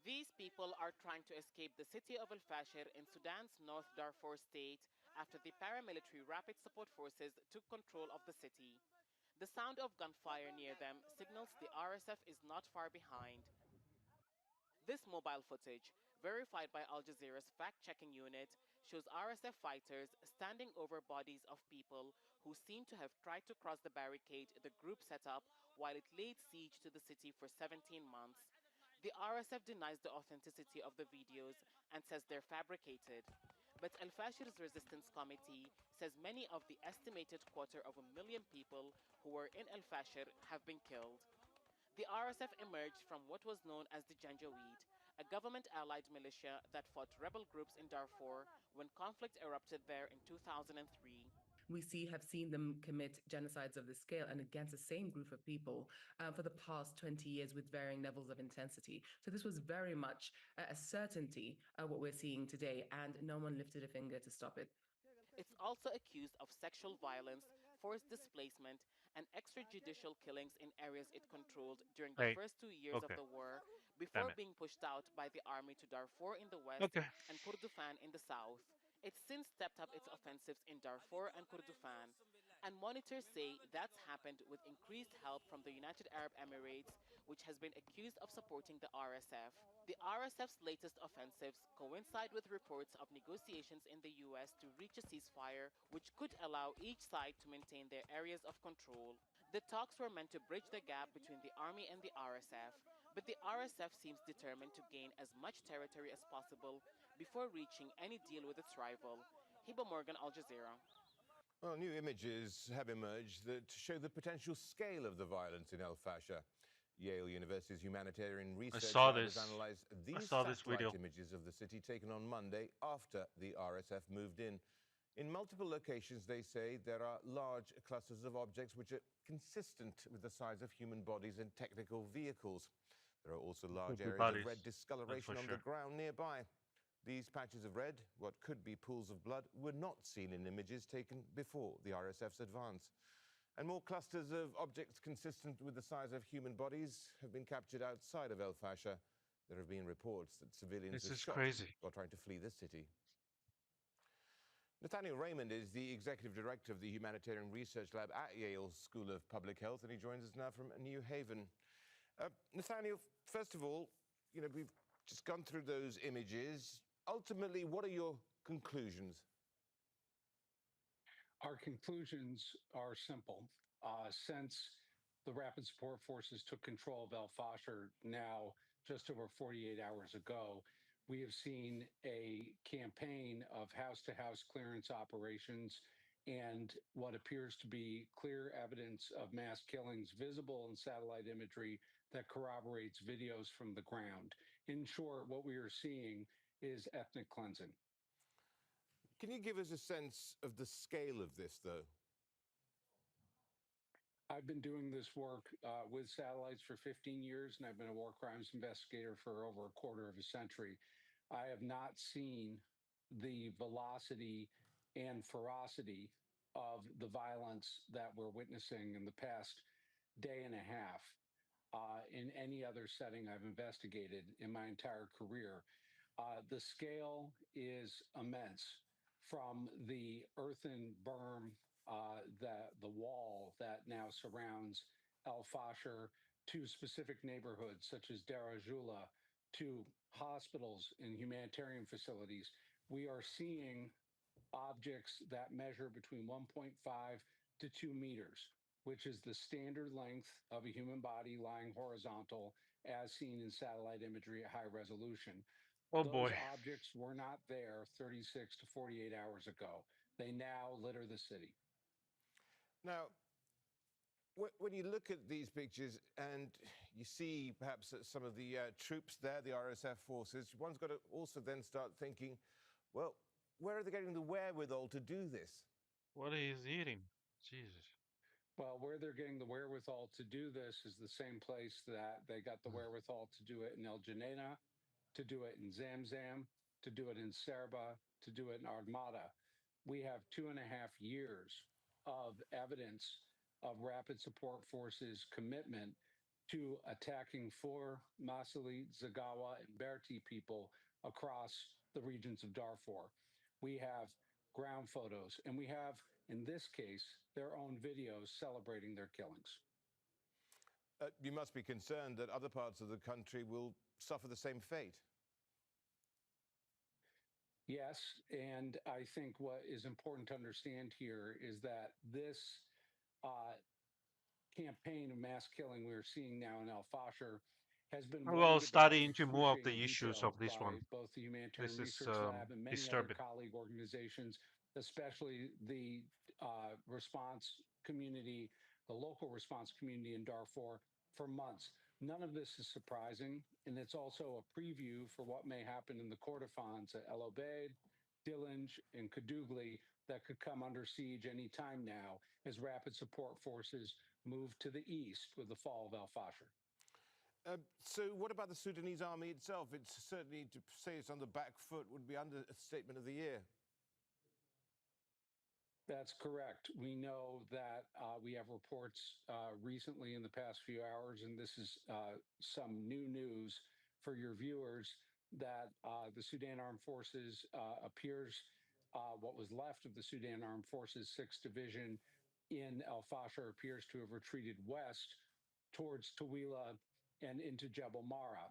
These people are trying to escape the city of Al Fashir in Sudan's North Darfur state after the paramilitary Rapid Support Forces took control of the city. The sound of gunfire near them signals the RSF is not far behind. This mobile footage, verified by Al Jazeera's fact checking unit, shows RSF fighters standing over bodies of people who seem to have tried to cross the barricade the group set up while it laid siege to the city for 17 months. The RSF denies the authenticity of the videos and says they're fabricated. But Al Fashir's resistance committee says many of the estimated quarter of a million people who were in Al Fashir have been killed. The RSF emerged from what was known as the Janjaweed, a government allied militia that fought rebel groups in Darfur when conflict erupted there in 2003. Have seen them commit genocides of this scale and against the same group of people for the past 20 years with varying levels of intensity. So this was very much a certainty what we're seeing today, and no one lifted a finger to stop it. It's also accused of sexual violence, forced displacement, and extrajudicial killings in areas it controlled during the Wait. first 2 years of Okay. the war, Damn before it. being pushed out by the army to Darfur in the west Okay. and Kordofan in the south. It's since stepped up its offensives in Darfur and Kordofan, and monitors say that's happened with increased help from the United Arab Emirates, which has been accused of supporting the RSF. The RSF's latest offensives coincide with reports of negotiations in the US to reach a ceasefire, which could allow each side to maintain their areas of control. The talks were meant to bridge the gap between the army and the RSF, but the RSF seems determined to gain as much territory as possible before reaching any deal with its rival. Hiba Morgan, Al Jazeera. Well, new images have emerged that show the potential scale of the violence in El Fasher. Yale University's Humanitarian I Research saw Lab has this. analyzed I these saw this satellite video. images of the city taken on Monday after the RSF moved in. In multiple locations, they say there are large clusters of objects which are consistent with the size of human bodies and technical vehicles. There are also large Could be areas of bodies. red That's discoloration for on the sure. ground nearby. These patches of red, what could be pools of blood, were not seen in images taken before the RSF's advance. And more clusters of objects consistent with the size of human bodies have been captured outside of El Fasher. There have been reports that civilians This were is shot crazy. while trying to flee the city. Nathaniel Raymond is the executive director of the Humanitarian Research Lab at Yale School of Public Health, and he joins us now from New Haven. Nathaniel, first of all, we've just gone through those images. Ultimately, what are your conclusions? Our conclusions are simple. Since the Rapid Support Forces took control of El Fasher now just over 48 hours ago, we have seen a campaign of house to house clearance operations and what appears to be clear evidence of mass killings visible in satellite imagery that corroborates videos from the ground. In short, what we are seeing is ethnic cleansing. Can you give us a sense of the scale of this, though? I've been doing this work with satellites for 15 years, and I've been a war crimes investigator for over a quarter of a century. I have not seen the velocity and ferocity of the violence that we're witnessing in the past day and a half in any other setting I've investigated in my entire career. The scale is immense, from the earthen berm, the wall that now surrounds El Fasher, to specific neighborhoods such as Darajula, to hospitals and humanitarian facilities. We are seeing objects that measure between 1.5 to 2 meters, which is the standard length of a human body lying horizontal as seen in satellite imagery at high resolution. Oh Those boy. objects were not there 36 to 48 hours ago. They now litter the city. Now, when you look at these pictures and you see perhaps some of the troops there, the RSF forces, one's got to also then start thinking, well, where are they getting the wherewithal to do this? What is eating? Jesus. Well, where they're getting the wherewithal to do this is the same place that they got the wherewithal to do it in El Janena, to do it in Zamzam, to do it in Serba, to do it in Armada. We have 2.5 years of evidence of Rapid Support Forces commitment to attacking 4 Masali, Zagawa, and Berti people across the regions of Darfur. We have ground photos, and we have, in this case, their own videos celebrating their killings. You must be concerned that other parts of the country will suffer the same fate. Yes, and I think what is important to understand here is that this campaign of mass killing we're seeing now in Al Fasher has been We'll warned about study into more of the excruciating issues detail of this by one. both the This Humanitarian is Research Lab and many other disturbing. colleague organizations, especially the response community, the local response community in Darfur, for months. None of this is surprising, and it's also a preview for what may happen in the Kordofans at El Obeid, Dillinge, and Kadugli that could come under siege any time now as rapid support forces move to the east with the fall of Al Fasher. So what about the Sudanese army itself? It's certainly, to say it's on the back foot would be understatement of the year. That's correct. We know that we have reports recently in the past few hours, and this is some new news for your viewers, that the Sudan Armed Forces appears, what was left of the Sudan Armed Forces 6th Division in Al Fasher appears to have retreated west towards Tawila and into Jebel Mara.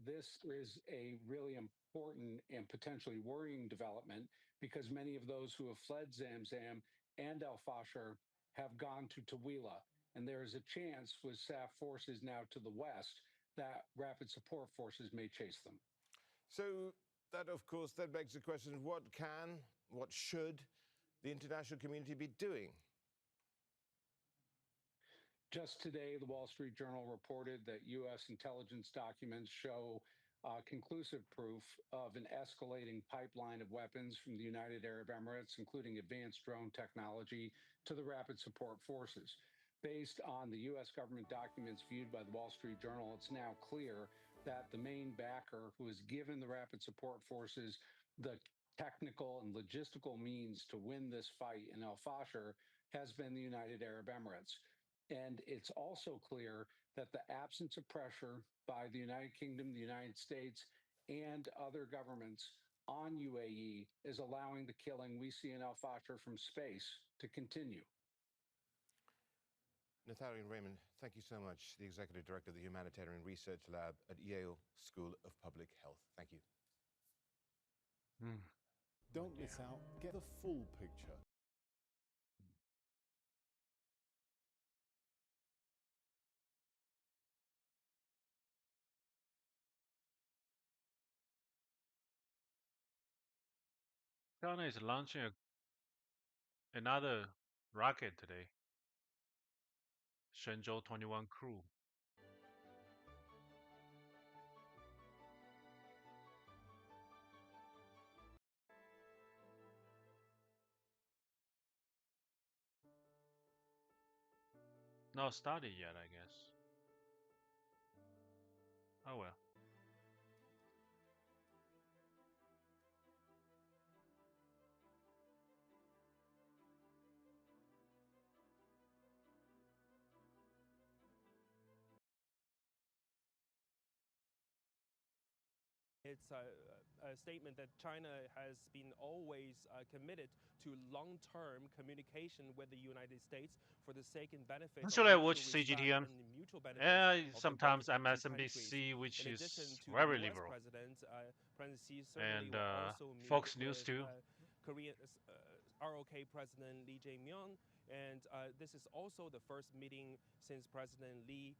This is a really important and potentially worrying development because many of those who have fled Zamzam and Al Fasher have gone to Tawila. And there is a chance with SAF forces now to the west that rapid support forces may chase them. So that, of course, then begs the question, what should the international community be doing? Just today, the Wall Street Journal reported that U.S. intelligence documents show conclusive proof of an escalating pipeline of weapons from the United Arab Emirates, including advanced drone technology, to the rapid support forces. Based on the U.S. government documents viewed by the Wall Street Journal, it's now clear that the main backer who has given the rapid support forces the technical and logistical means to win this fight in Al Fasher has been the United Arab Emirates. And it's also clear that the absence of pressure by the United Kingdom, the United States, and other governments on UAE is allowing the killing we see in Al Fasher from space to continue. Nathaniel Raymond, thank you so much, the Executive Director of the Humanitarian Research Lab at Yale School of Public Health. Thank you. Don't miss out. Get the full picture. China is launching another rocket today. Shenzhou 21 Crew. Not started yet, I guess. Oh well. It's a statement that China has been always committed to long-term communication with the United States for the sake and benefit of Should I mutual watch respect CGTN? and mutual benefits of Sometimes both the countries. MSNBC, which In is addition to very the US liberal. President Xi certainly And will also meet Fox News with, too. Korean ROK President Lee Jae-myung, and this is also the first meeting since President Lee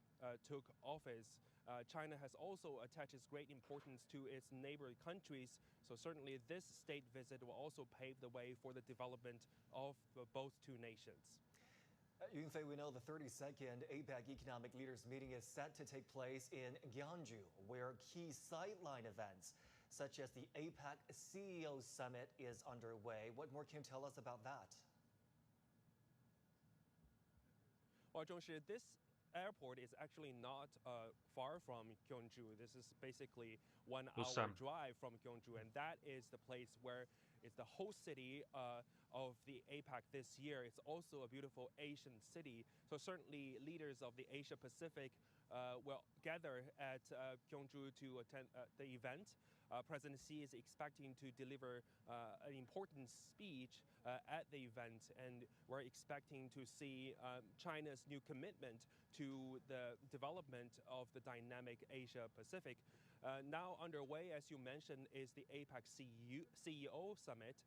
took office. China has also attaches great importance to its neighboring countries, so certainly this state visit will also pave the way for the development of both two nations. Yunfei, we know the 32nd APEC Economic Leaders Meeting is set to take place in Gwangju, where key sideline events such as the APEC CEO Summit is underway. What more can you tell us about that? Well, Zhongshi, this airport is actually not far from Gwangju. This is basically 1 hour Busan. drive from Gwangju, and that is the place where It's the host city of the APEC this year. It's also a beautiful Asian city. So certainly leaders of the Asia Pacific will gather at Gyeongju to attend the event. President Xi is expecting to deliver an important speech at the event, and we're expecting to see China's new commitment to the development of the dynamic Asia Pacific. Now underway, as you mentioned, is the APEC CEO Summit.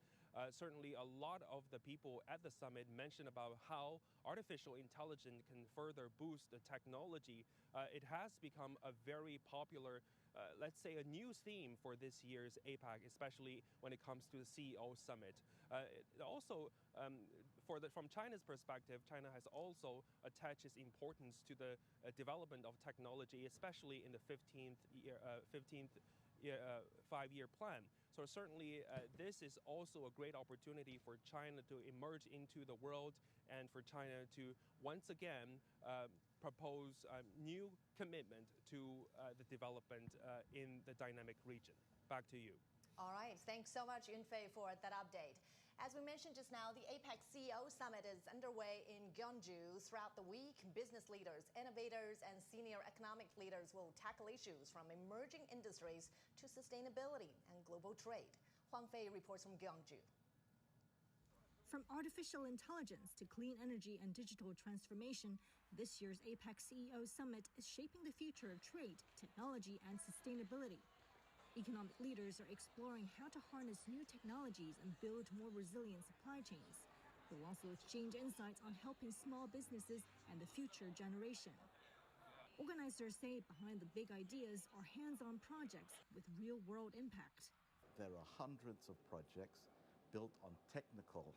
Certainly a lot of the people at the summit mentioned about how artificial intelligence can further boost the technology. It has become a very popular, let's say, a new theme for this year's APEC, especially when it comes to the CEO Summit. Also, from China's perspective, China has also attached its importance to the development of technology, especially in the 15th five-year plan. So certainly this is also a great opportunity for China to emerge into the world and for China to once again propose a new commitment to the development in the dynamic region. Back to you. All right. Thanks so much, Yunfei, for that update. As we mentioned just now, the APEC CEO Summit is underway in Gyeongju. Throughout the week, business leaders, innovators, and senior economic leaders will tackle issues from emerging industries to sustainability and global trade. Huang Fei reports from Gyeongju. From artificial intelligence to clean energy and digital transformation, this year's APEC CEO Summit is shaping the future of trade, technology, and sustainability. Economic leaders are exploring how to harness new technologies and build more resilient supply chains. They'll also exchange insights on helping small businesses and the future generation. Organizers say behind the big ideas are hands-on projects with real-world impact. There are hundreds of projects built on technical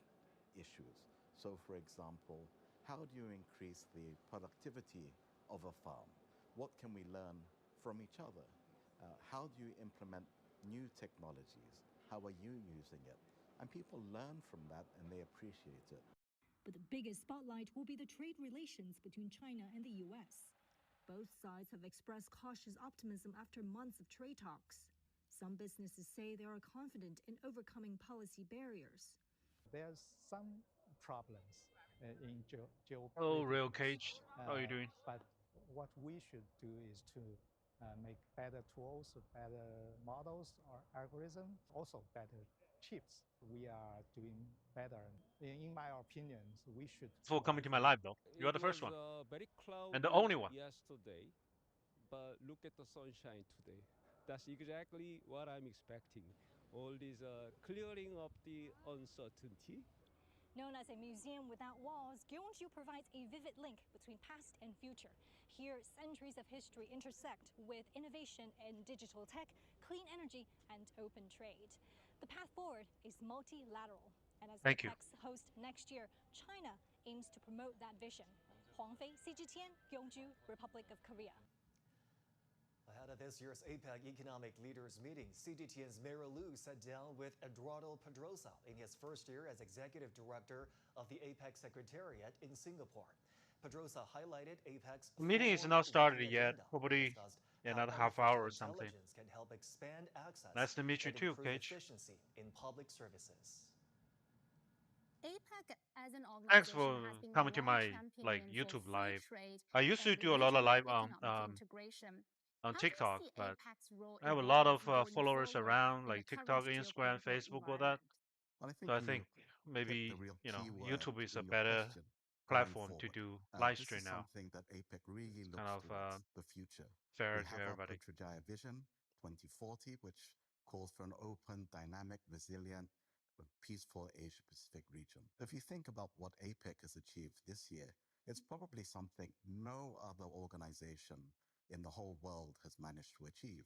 issues. So, for example, how do you increase the productivity of a farm? What can we learn from each other? How do you implement new technologies? How are you using it? And people learn from that and they appreciate it. But the biggest spotlight will be the trade relations between China and the US. Both sides have expressed cautious optimism after months of trade talks. Some businesses say they are confident in overcoming policy barriers. There's some problems in geopolitics. Hello, Real Cage. How are you doing? But what we should do is to make better tools, better models or algorithms, also better chips. We are doing better. In my opinion, we should. Before coming to my live, though, you are the first one. Very cloudy and the only one. Yesterday, but look at the sunshine today. That's exactly what I'm expecting. All this clearing of the uncertainty. Known as a museum without walls, Gyeongju provides a vivid link between past and future. Here, centuries of history intersect with innovation in digital tech, clean energy, and open trade. The path forward is multilateral. And as APEC's host next year, China aims to promote that vision. Huang Fei, CGTN, Gyeongju, Republic of Korea. Ahead of this year's APEC Economic Leaders meeting, CGTN's Mara Liu sat down with Eduardo Pedrosa in his first year as Executive Director of the APEC Secretariat in Singapore. Pedrosa highlighted APEC's the meeting is not started yet, probably another half hour or something. Can help expand access nice to meet you too, Cage. Efficiency in public services. APEC as an organization Thanks for has been coming to my YouTube live. I used to do a lot of live on TikTok, but I have a lot of followers around, like TikTok, Instagram, Facebook, all that. So I think maybe YouTube is a better platform to do live stream now. Something that APEC really looks kind of the future. fair We to have everybody. our Putrajaya Vision 2040, which calls for an open, dynamic, resilient, peaceful Asia-Pacific region. If you think about what APEC has achieved this year, it's probably something no other organization in the whole world has managed to achieve.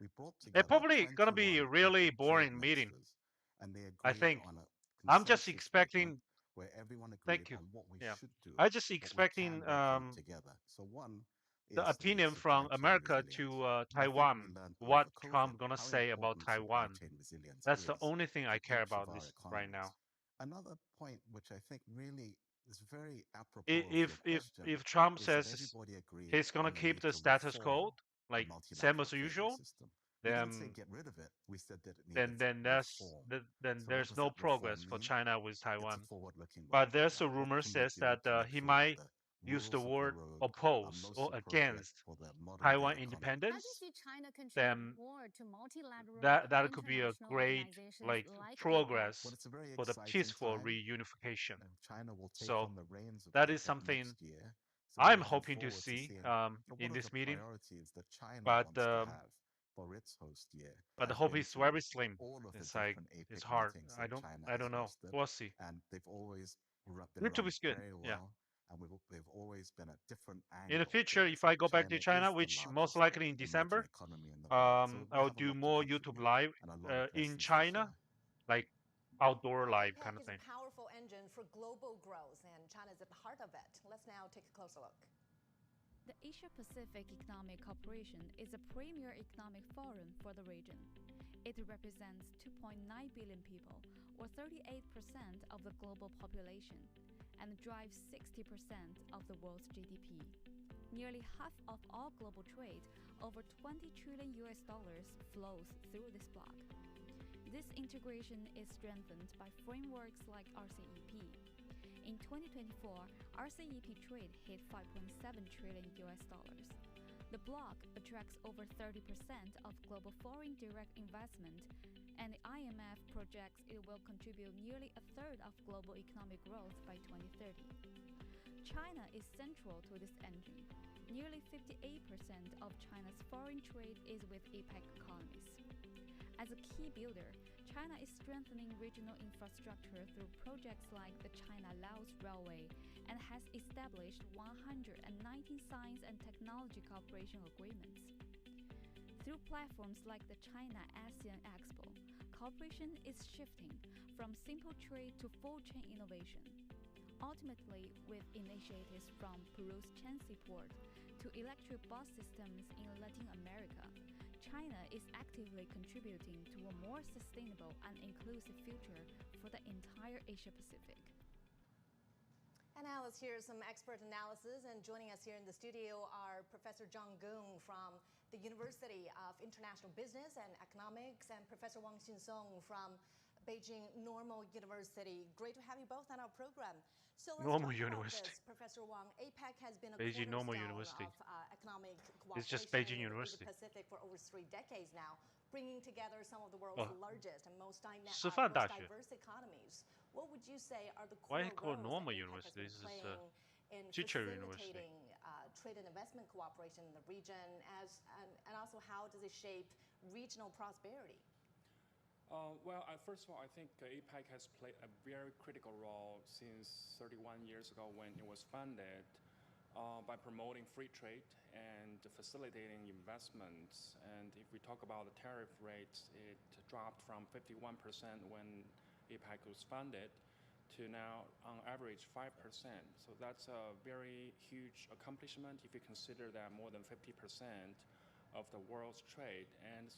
We brought together It's probably gonna be a 21 really APEC boring trade meeting. ministers, and they I agreed think. on a I'm just consensus expecting. statement where everyone agreed Thank you. on what we Yeah, should do, I just what we expecting can work on together. So one the is the opinion supply from chain America resilience. to And I think Taiwan. we learned What over Trump COVID gonna how say about important supply Taiwan? chain resilience That's the is only thing I to care each of about our this right now. economies. Another point which I think really is very apropos I- of your If question if Trump is that says everybody agrees he's gonna on the keep need the to status reform quo, the like same as multilateral trading usual, system. We then didn't say get rid of it. We said that it then needed then that's reform. then So what there's does no that reform progress for mean? China with It's Taiwan. a forward-looking one. But there's a What rumor can we says do that to make he sure might that the use the rules of the word road are oppose most or appropriate against for the modern-day Taiwan economy? How do you independence. see China contribute Then more to multilateral that could be a international great organizations like like APEC? progress Well, it's a very for the exciting peaceful time. reunification. China will take So on the reins of that is APEC something next year. So I'm we're looking hoping to forward to see seeing in what are this the meeting. priorities that China But wants to have for its host year. but the I've hope been is to very slim. all of the It's like different it's APEC hard. meetings that China I has don't know. hosted, We'll see. and they've always been YouTube run is good. very Yeah. well, and we've always been at different angles. In the future, if I go back to China, is the which most largest likely in emerging December, economy in the world. So we I'll have a do lot to more YouTube contribute live and a lot of in lessons to China, share. like outdoor live APEC kind of is thing. a powerful engine for global growth, and China is at the heart of it. Let's now take a closer look. The Asia-Pacific Economic Cooperation is a premier economic forum for the region. It represents 2.9 billion people, or 38% of the global population, and drives 60% of the world's GDP. Nearly half of all global trade, over $20 trillion flows through this bloc. This integration is strengthened by frameworks like RCEP. In 2024, RCEP trade hit $5.7 trillion. The bloc attracts over 30% of global foreign direct investment, and the IMF projects it will contribute nearly a third of global economic growth by 2030. China is central to this engine. Nearly 58% of China's foreign trade is with APEC economies. As a key builder, China is strengthening regional infrastructure through projects like the China-Laos Railway and has established 119 science and technology cooperation agreements. Through platforms like the China ASEAN Expo, cooperation is shifting from simple trade to full-chain innovation. Ultimately, with initiatives from Peru's Chansi Port to electric bus systems in Latin America, China is actively contributing to a more sustainable and inclusive future for the entire Asia-Pacific. And now let's hear some expert analysis. And joining us here in the studio are Professor Zhang Gong from the University of International Business and Economics and Professor Wang Xinsong from Beijing Normal University. Great to have you both on our program. So let's Normal talk University. About this, Professor Wang. APEC has been a Beijing Normal cornerstone University. of economic cooperation It's just Beijing in University. the Pacific for over 3 decades now, bringing together some of the world's largest and most diverse economies. What would you say are the core Why is it called roles Normal that APEC University? has This been is playing in teacher university. facilitating trade and investment cooperation in the region, and also how does it shape regional prosperity? Well, first of all, I think APEC has played a very critical role since 31 years ago when it was founded by promoting free trade and facilitating investments. And if we talk about the tariff rates, it dropped from 51% when APEC was founded to now on average 5%. So that's a very huge accomplishment if you consider that more than 50% of the world's trade and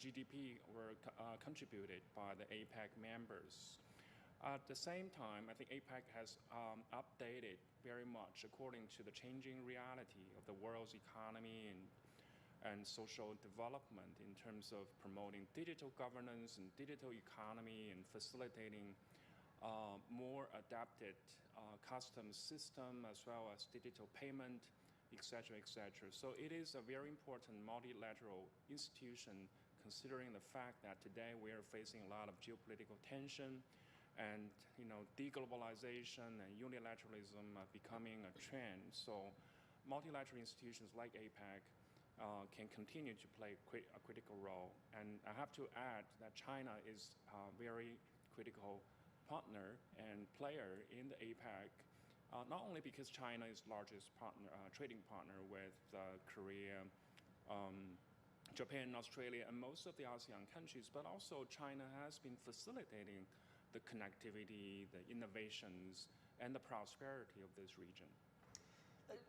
GDP were contributed by the APEC members. At the same time, I think APEC has updated very much according to the changing reality of the world's economy and social development in terms of promoting digital governance and digital economy and facilitating more adapted customs system as well as digital payment, etc., etc. So it is a very important multilateral institution considering the fact that today we are facing a lot of geopolitical tension and deglobalization and unilateralism are becoming a trend. So multilateral institutions like APEC can continue to play a critical role. And I have to add that China is a very critical partner and player in the APEC, not only because China is largest trading partner with Korea, Japan, Australia, and most of the ASEAN countries, but also China has been facilitating the connectivity, the innovations, and the prosperity of this region.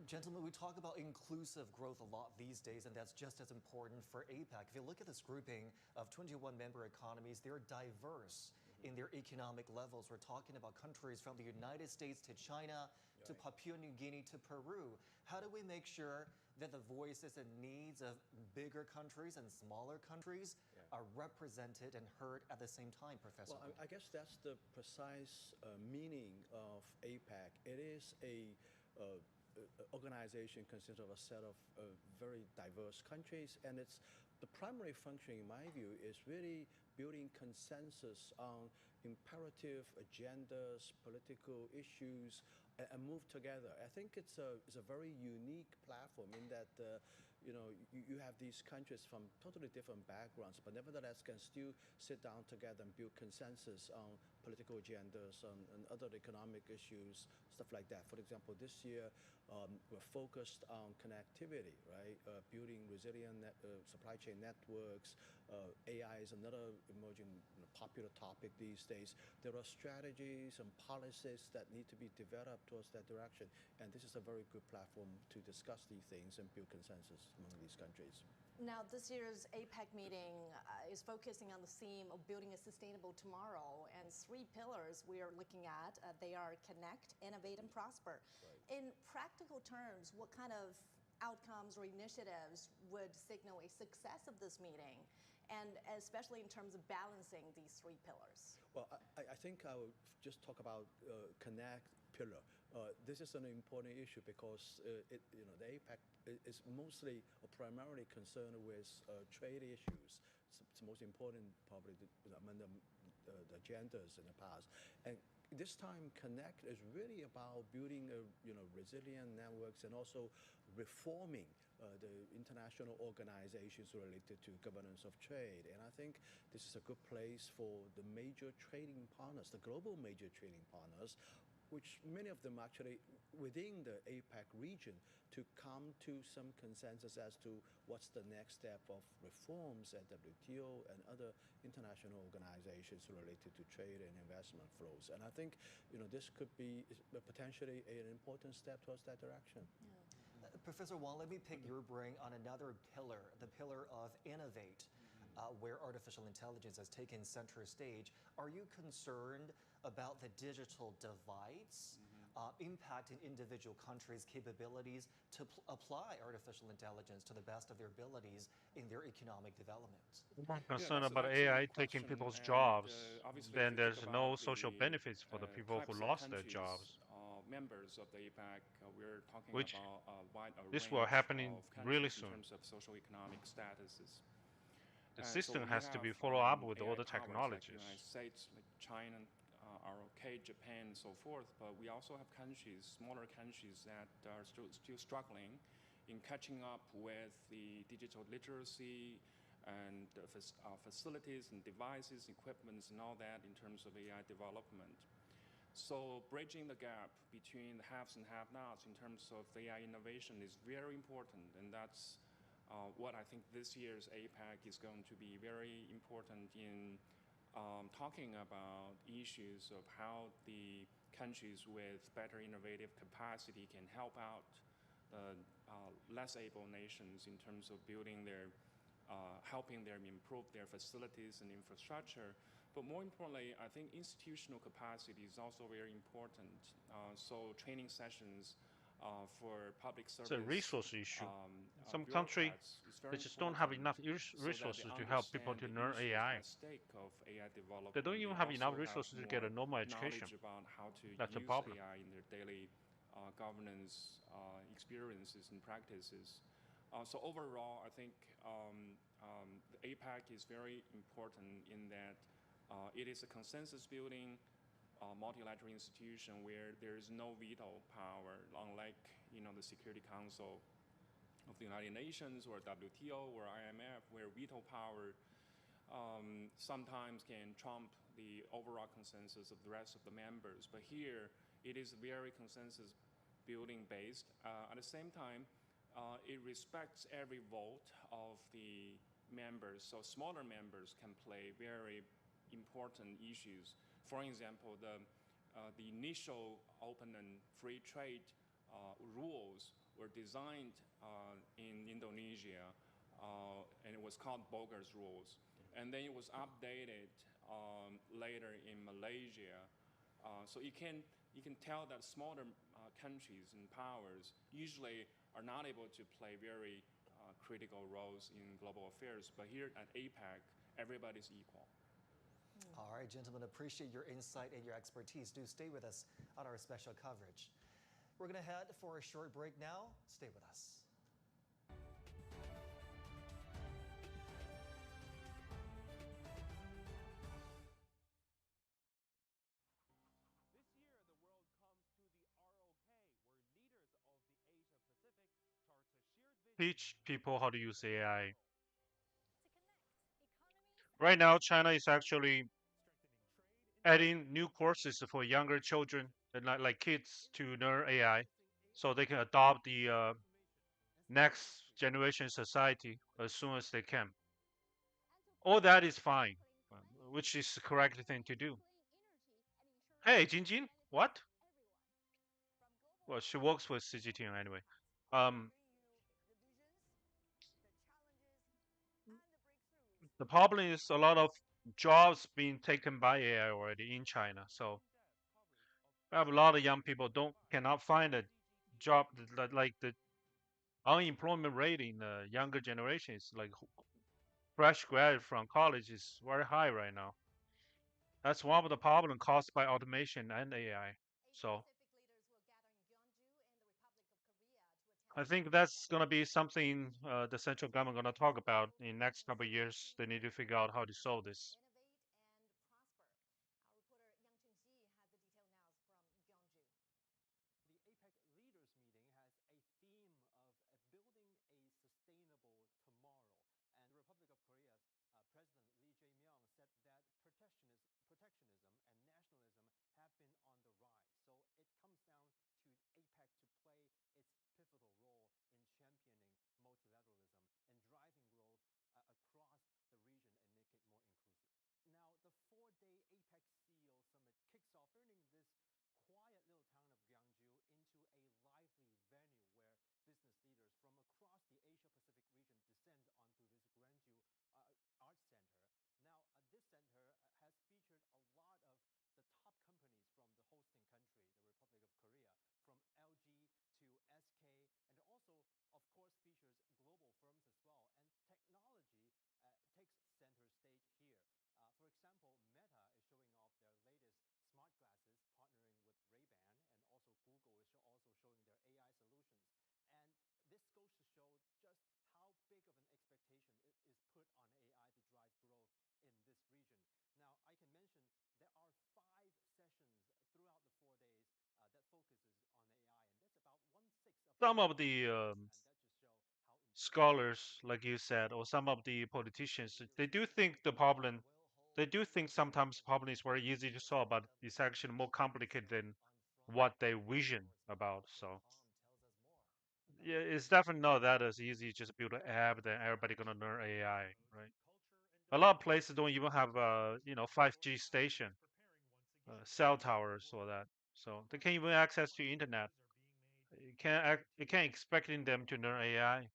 Gentlemen, we talk about inclusive growth a lot these days, and that's just as important for APEC. If you look at this grouping of 21 member economies, they're diverse in their economic levels. We're talking about countries from the United States to China to Papua New Guinea to Peru. How do we make sure that the voices and needs of bigger countries and smaller countries are represented and heard at the same time, Professor? Well, I guess that's the precise meaning of APEC. It is a organization consisting of a set of very diverse countries, and the primary function, in my view, is really building consensus on imperative agendas, political issues, and move together. I think it's a very unique platform in that you have these countries from totally different backgrounds, but nevertheless can still sit down together and build consensus on political agendas, on other economic issues, stuff like that. For example, this year we're focused on connectivity, right? Building resilient supply chain networks. AI is another emerging popular topic these days. There are strategies and policies that need to be developed towards that direction, and this is a very good platform to discuss these things and build consensus among these countries. Now, this year's APEC meeting is focusing on the theme of building a sustainable tomorrow, and 3 pillars we are looking at. They are connect, innovate, and prosper. Right. In practical terms, what kind of outcomes or initiatives would signal a success of this meeting, and especially in terms of balancing these 3 pillars? Well, I think I will just talk about connect pillar. This is an important issue because the APEC is mostly or primarily concerned with trade issues. It's the most important probably among the agendas in the past. And this time, Connect is really about building resilient networks and also reforming the international organizations related to governance of trade. And I think this is a good place for the major trading partners, the global major trading partners, which many of them actually within the APEC region, to come to some consensus as to what's the next step of reforms at WTO and other international organizations related to trade and investment flows. And I think this could be potentially an important step towards that direction. Yeah. Professor Wang, let me pick your brain on another pillar, the pillar of innovate. Where artificial intelligence has taken center stage. Are you concerned about the digital divides impacting individual countries' capabilities to apply artificial intelligence to the best of their abilities in their economic development? I'm not concerned about AI taking people's jobs. Then there's no social benefits for the people who lost their jobs. Members of the APEC, we're talking Which about a wide array this will happening of really countries soon. in terms of socio-economic statuses. The And system so we has to have, be followed up with all AI the powers technologies. Like United States, like China, ROK, Japan, and so forth. But we also have countries, smaller countries, that are still struggling in catching up with the digital literacy and facilities and devices, equipments, and all that in terms of AI development. So bridging the gap between the haves and have-nots in terms of AI innovation is very important, and that's what I think this year's APEC is going to be very important in talking about issues of how the countries with better innovative capacity can help out the less able nations in terms of building their, helping them improve their facilities and infrastructure. But more importantly, I think institutional capacity is also very important. So training sessions for public service. It's a resource issue. Some countries, they just don't have enough resources to help people to learn AI. They don't even have enough resources to get a normal education. About how to That's a use problem. AI in their daily governance experiences and practices. So overall, I think the APEC is very important in that it is a consensus-building multilateral institution where there is no veto power, unlike the Security Council of the United Nations or WTO or IMF, where veto power sometimes can trump the overall consensus of the rest of the members. But here, it is very consensus-building based. At the same time, it respects every vote of the members, so smaller members can play very important issues. For example, the initial open and free trade rules were designed in Indonesia, and it was called Bogar's rules. And then it was updated later in Malaysia. So you can tell that smaller countries and powers usually are not able to play very critical roles in global affairs. But here at APEC, everybody's equal. All right, gentlemen, appreciate your insight and your expertise. Do stay with us on our special coverage. We're going to head for a short break now. Stay with us. Teach people how to use AI. Right now, China is actually adding new courses for younger children and like kids to learn AI, so they can adopt the next generation society as soon as they can. All that is fine, which is the correct thing to do. Hey, Jinjin, what? Well, she works with CGTN anyway. The problem is a lot of jobs being taken by AI already in China. So we have a lot of young people cannot find a job like the unemployment rate in the younger generation is like fresh grad from college is very high right now. That's one of the problems caused by automation and AI. So I think that's going to be something the central government going to talk about in next couple of years. They need to figure out how to solve this. Some of the scholars, like you said, or some of the politicians, they do think the problem, they do think sometimes problem is very easy to solve, but it's actually more complicated than what they vision about. So yeah, it's definitely not that as easy. Just build an app, then everybody gonna learn AI, right? A lot of places don't even have 5G station, cell towers or that, so they can't even access to internet. You can't expecting them to learn AI.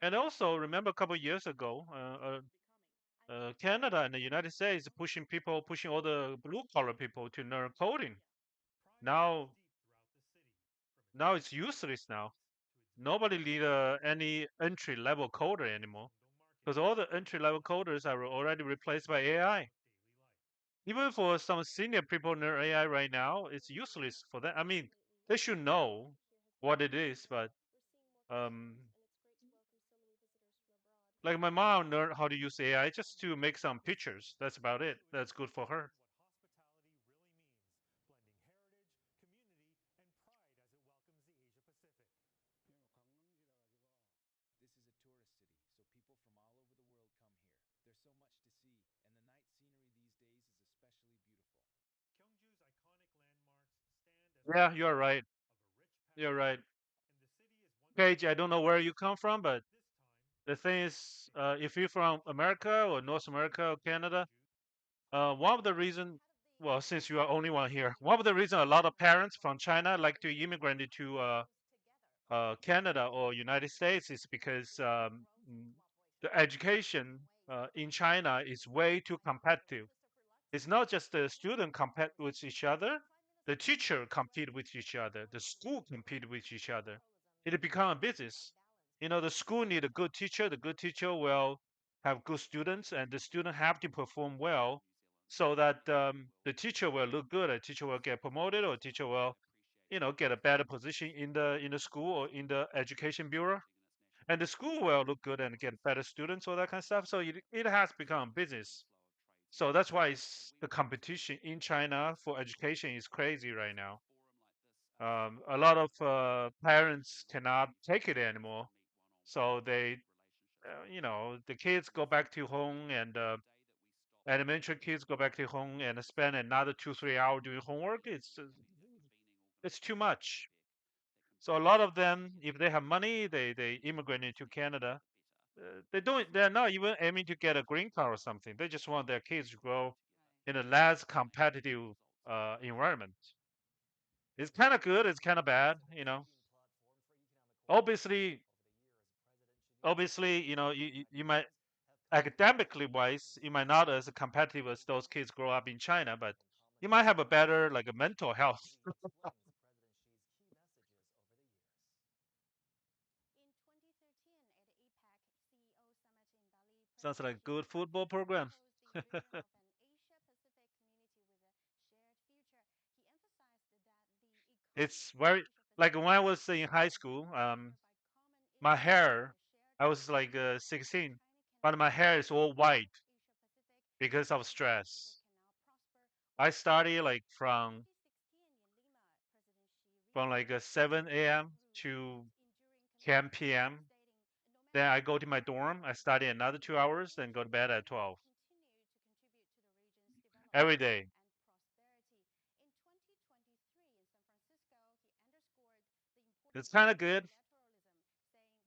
And also, remember a couple of years ago, Canada and the United States pushing all the blue collar people to learn coding. Now, now it's useless. Now, nobody need any entry level coder anymore, because all the entry level coders are already replaced by AI. Even for some senior people learn AI right now, it's useless for them. I mean, they should know what it is, but um, like my mom learned how to use AI just to make some pictures. That's about it. That's good for her. Yeah, you're right. You're right. Paige, I don't know where you come from, but the thing is, if you're from America or North America or Canada, one of the reason, well, since you are only one here, one of the reason a lot of parents from China like to immigrate to Canada or United States is because the education in China is way too competitive. It's not just the student compete with each other, the teacher compete with each other, the school compete with each other. It become a business. The school need a good teacher. The good teacher will have good students, and the student have to perform well, so that the teacher will look good. A teacher will get promoted, or a teacher will, get a better position in the school or in the education bureau, and the school will look good and get better students, all that kind of stuff. So it has become business. So that's why the competition in China for education is crazy right now. A lot of parents cannot take it anymore, so they, the kids go back to home, and elementary kids go back to home and spend another 2-3 hours doing homework. It's too much. So a lot of them, if they have money, they immigrate into Canada. They're not even aiming to get a green card or something. They just want their kids to grow in a less competitive environment. It's kind of good. It's kind of bad. Obviously, you might academically wise, you might not as competitive as those kids grow up in China, but you might have a better like a mental health. Sounds like a good football program. It's very like when I was in high school. My hair, I was like 16, but my hair is all white because of stress. I started like from like 7 a.m. to 10 p.m. Then I go to my dorm. I study another 2 hours, then go to bed at 12 every day. It's kind of good,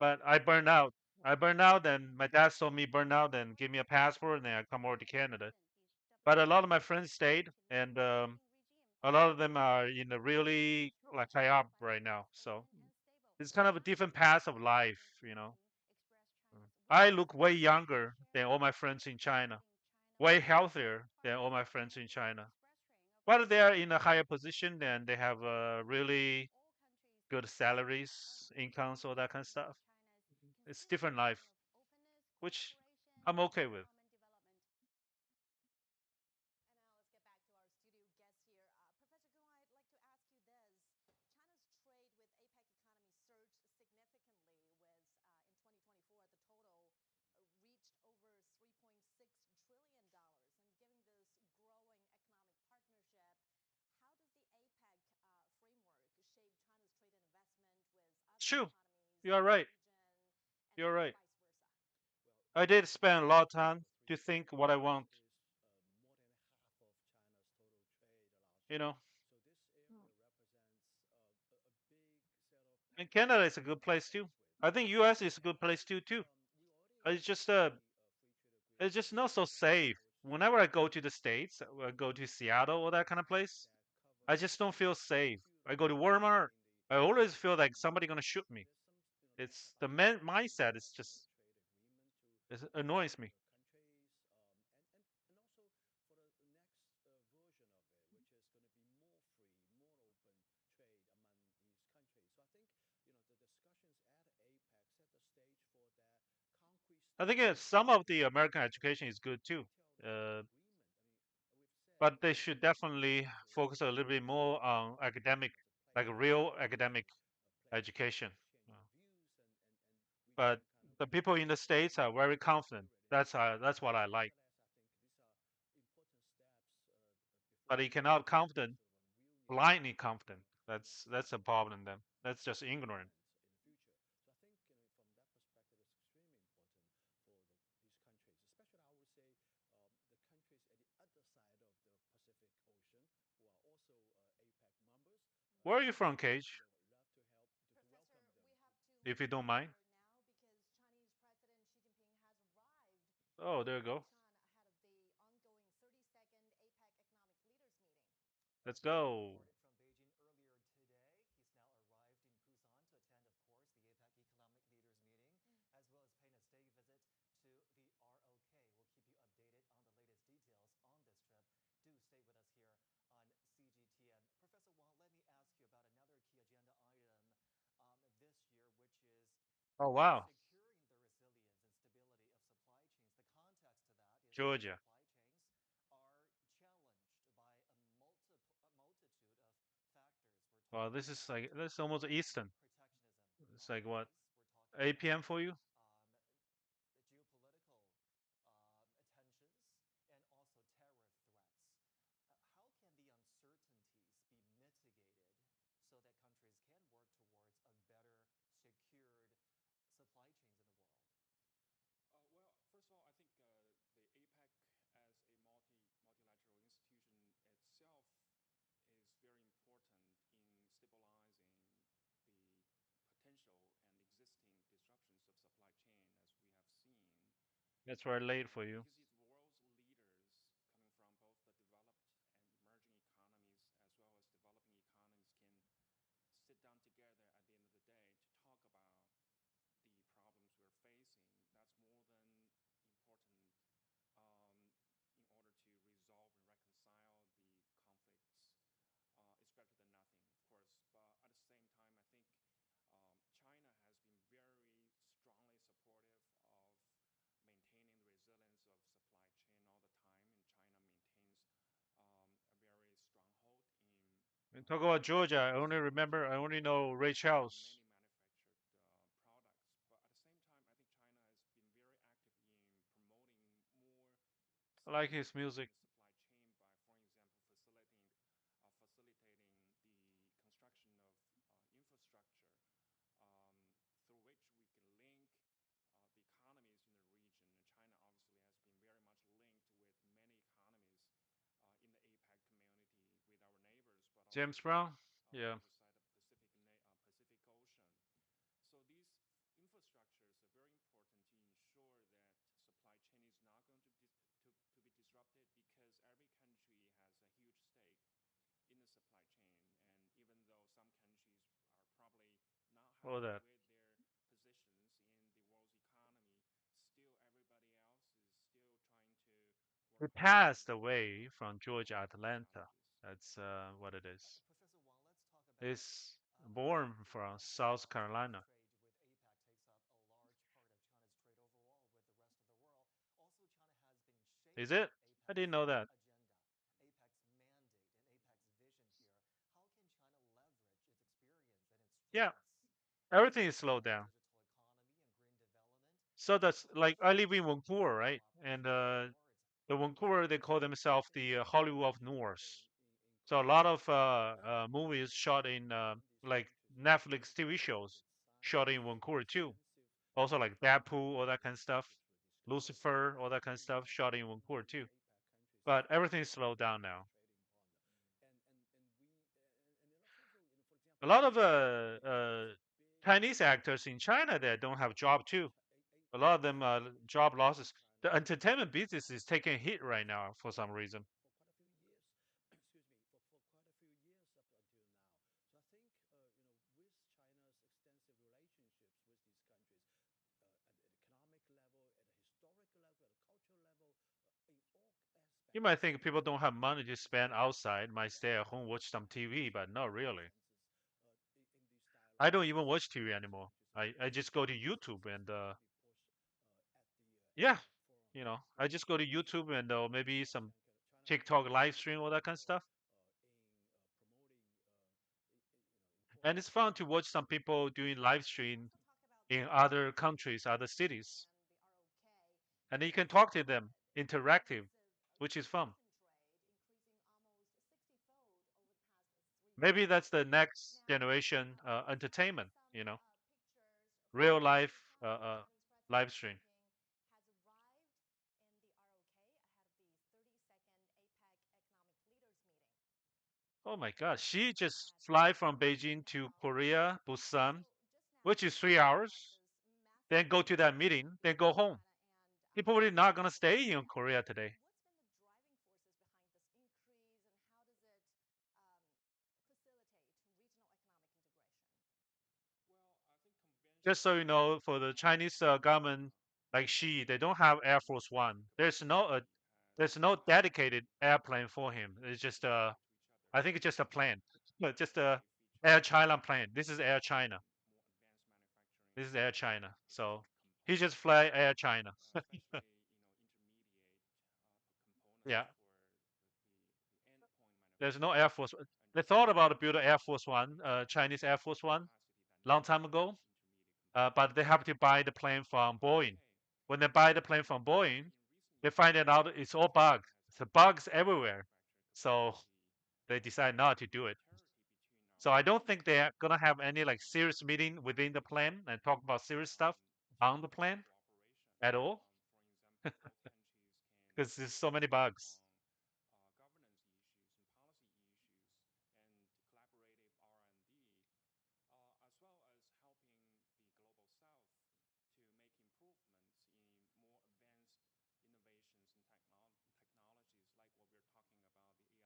but I burned out. I burned out, and my dad told me burn out, and give me a passport, and then I come over to Canada. But a lot of my friends stayed, and a lot of them are in a really like high up right now. So it's kind of a different path of life. I look way younger than all my friends in China, way healthier than all my friends in China. But they are in a higher position and they have really good salaries, incomes, all that kind of stuff. It's different life, which I'm okay with. True, you're right. You're right. I did spend a lot of time to think what I want. You know, and Canada is a good place too. I think U.S. is a good place too. It's just it's just not so safe. Whenever I go to the states, I go to Seattle or that kind of place, I just don't feel safe. I go to Walmart, I always feel like somebody gonna shoot me. It's the mindset is just it annoys me. I think some of the American education is good too, uh, but they should definitely focus a little bit more on academic, like real academic education. But the people in the states are very confident. That's what I like. But you cannot confident, blindly confident. That's a problem. Then that's just ignorant. Where are you from, Cage? If you don't mind. Oh, there you go. Let's go. Oh wow, Georgia. Well, this is almost Eastern. It's like what, 8 p.m. for you? That's very late for you. When talk about Georgia, I only know Ray Charles. I like his music. James Brown? Yeah. All that. He passed away from Georgia, Atlanta. That's what it is. He's born from South Carolina. Is it? I didn't know that. Yeah, everything is slowed down. So that's like I live in Vancouver, right? And the Vancouver they call themselves the Hollywood of North. So a lot of movies shot in like Netflix TV shows shot in Vancouver too. Also like Deadpool, all that kind of stuff. Lucifer, all that kind of stuff shot in Vancouver too. But everything's slowed down now. A lot of Chinese actors in China that don't have job too. A lot of them job losses. The entertainment business is taking a hit right now for some reason. You might think people don't have money to spend outside, might stay at home, watch some TV, but not really. I don't even watch TV anymore. I just go to YouTube and yeah, I just go to YouTube and maybe some TikTok live stream, all that kind of stuff. And it's fun to watch some people doing live stream in other countries, other cities, and you can talk to them, interactive, which is fun. Maybe that's the next generation entertainment. Real life live stream. Oh my God, she just fly from Beijing to Korea, Busan, which is 3 hours, then go to that meeting, then go home. People probably not gonna stay in Korea today. Just so you know, for the Chinese government, like Xi, they don't have Air Force One. There's no dedicated airplane for him. It's just I think it's just a plane, just a Air China plane. This is Air China. This is Air China. So he just fly Air China. Yeah. There's no Air Force. They thought about building Air Force One, Chinese Air Force One, long time ago, but they have to buy the plane from Boeing. When they buy the plane from Boeing, they find it out it's all bugs. It's bugs everywhere. So they decide not to do it. So I don't think they're gonna have any like serious meeting within the plane and talk about serious stuff on the plane at all, because there's so many bugs.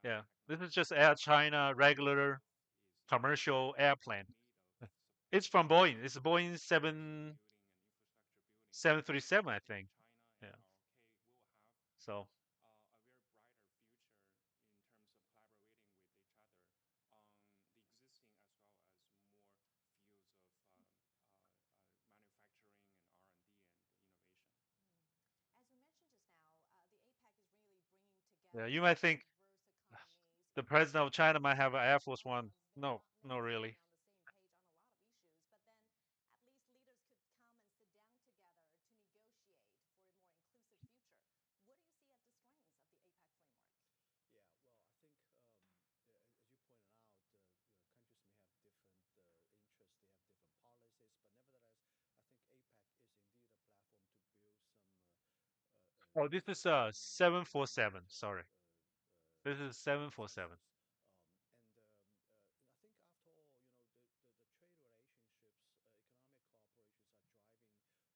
Yeah, this is just Air China regular commercial airplane. It's from Boeing. It's a Boeing 737, I think. Yeah. So yeah, you might think the president of China might have an Air Force One. No, no, really. Oh, this is 747. Sorry, this is 747.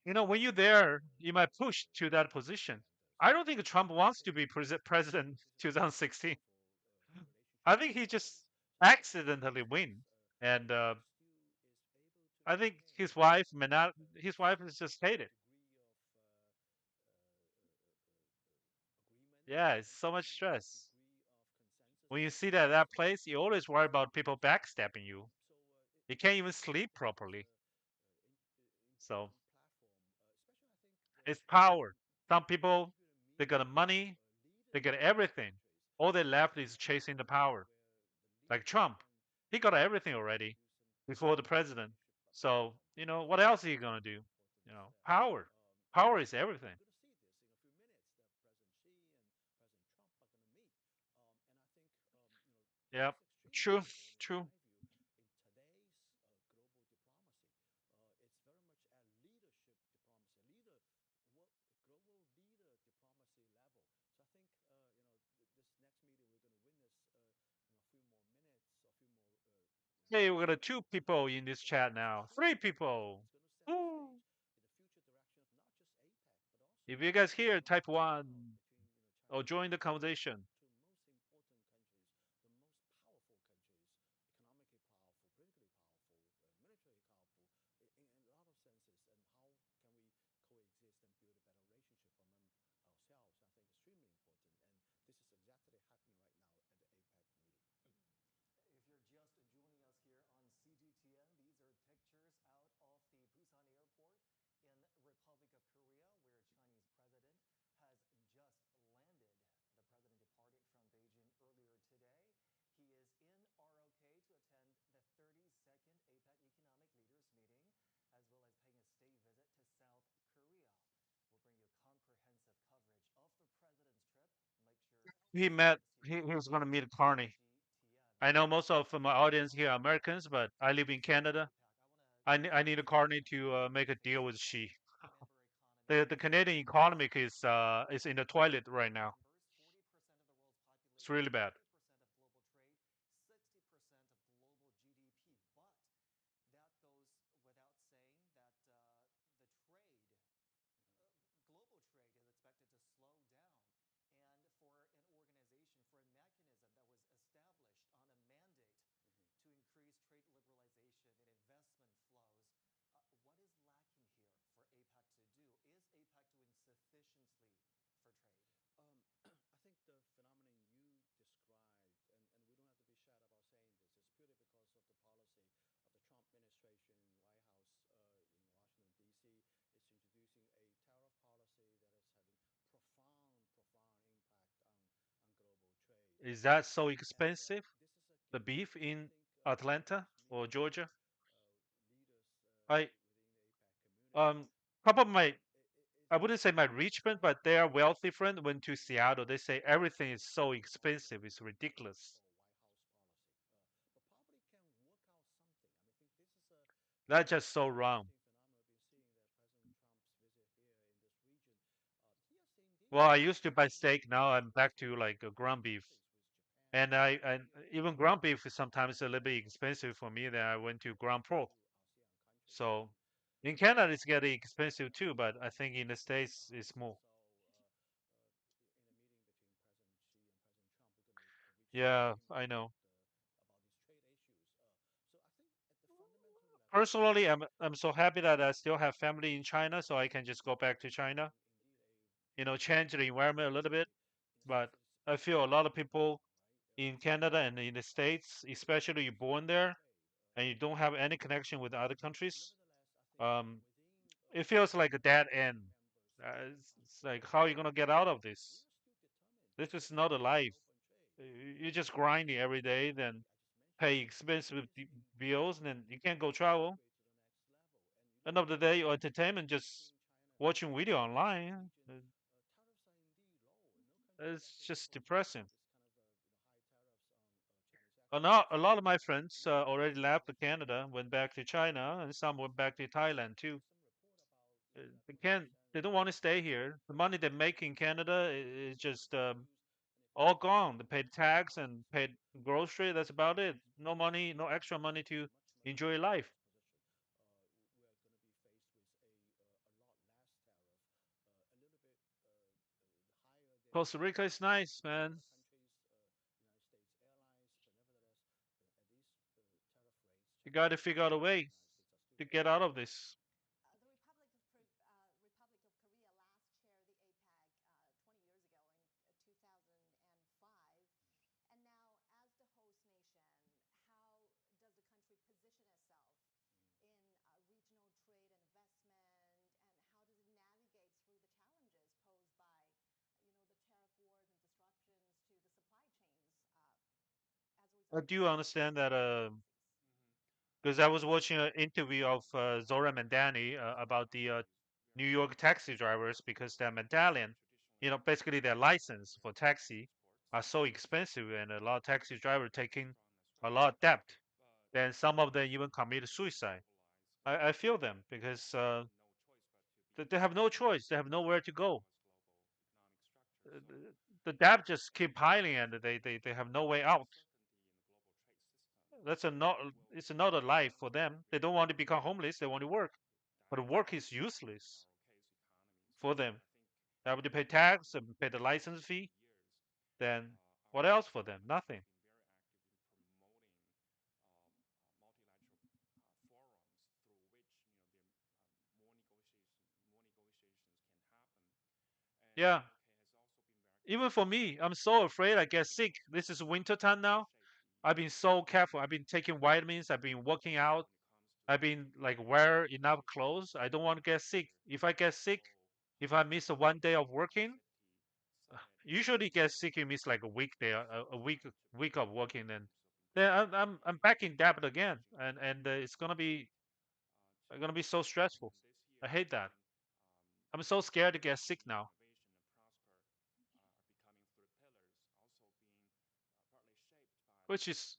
You know, when you're there, you might push to that position. I don't think Trump wants to be president 2016. I think he just accidentally win, and I think his wife may not. His wife is just hated. Yeah, it's so much stress. When you see that place, you always worry about people backstabbing you. You can't even sleep properly. So it's power. Some people they got money, they got everything. All they left is chasing the power. Like Trump, he got everything already before the president. So what else are you gonna do? Power. Power is everything. Yep. True. True. Hey, we got two people in this chat now. Three people. Ooh. If you guys here, type one or join the conversation. He was going to meet Carney. I know most of my audience here are Americans, but I live in Canada. I need a Carney to make a deal with Xi. The Canadian economic is in the toilet right now. It's really bad. Is that so expensive? The beef in Atlanta or Georgia? I couple of my I wouldn't say my rich friend, but they are wealthy friend went to Seattle. They say everything is so expensive, it's ridiculous. That's just so wrong. Well, I used to buy steak. Now I'm back to like a ground beef, and even ground beef is sometimes a little bit expensive for me. Then I went to ground pork. So in Canada it's getting expensive too, but I think in the States it's more. Yeah, I know. Personally, I'm so happy that I still have family in China, so I can just go back to China. Change the environment a little bit. But I feel a lot of people in Canada and in the States, especially you born there and you don't have any connection with other countries, um, it feels like a dead end. It's like, how are you going to get out of this? This is not a life. You're just grinding every day, then pay expensive bills, and then you can't go travel. End of the day, your entertainment just watching video online. It's just depressing. A lot of my friends already left Canada, went back to China, and some went back to Thailand too. They can't. They don't want to stay here. The money they make in Canada is just all gone. They paid tax and paid grocery. That's about it. No money, no extra money to enjoy life. Costa Rica is nice, man. You got to figure out a way to get out of this. I do understand that because I was watching an interview of Zora Mandani about the New York taxi drivers because their medallion, basically their license for taxi are so expensive, and a lot of taxi drivers taking a lot of debt. Then some of them even commit suicide. I feel them because they have no choice. They have nowhere to go. The debt just keep piling, and they have no way out. That's a not it's another life for them. They don't want to become homeless. They want to work, but work is useless for them. They have to pay tax and pay the license fee. Then what else for them? Nothing. Yeah. Even for me, I'm so afraid I get sick. This is winter time now. I've been so careful. I've been taking vitamins. I've been working out. I've been like wear enough clothes. I don't want to get sick. If I get sick, if I miss one day of working, usually get sick. You miss like a week day, a week of working, then I'm back in debt again, and it's gonna be so stressful. I hate that. I'm so scared to get sick now. Which is,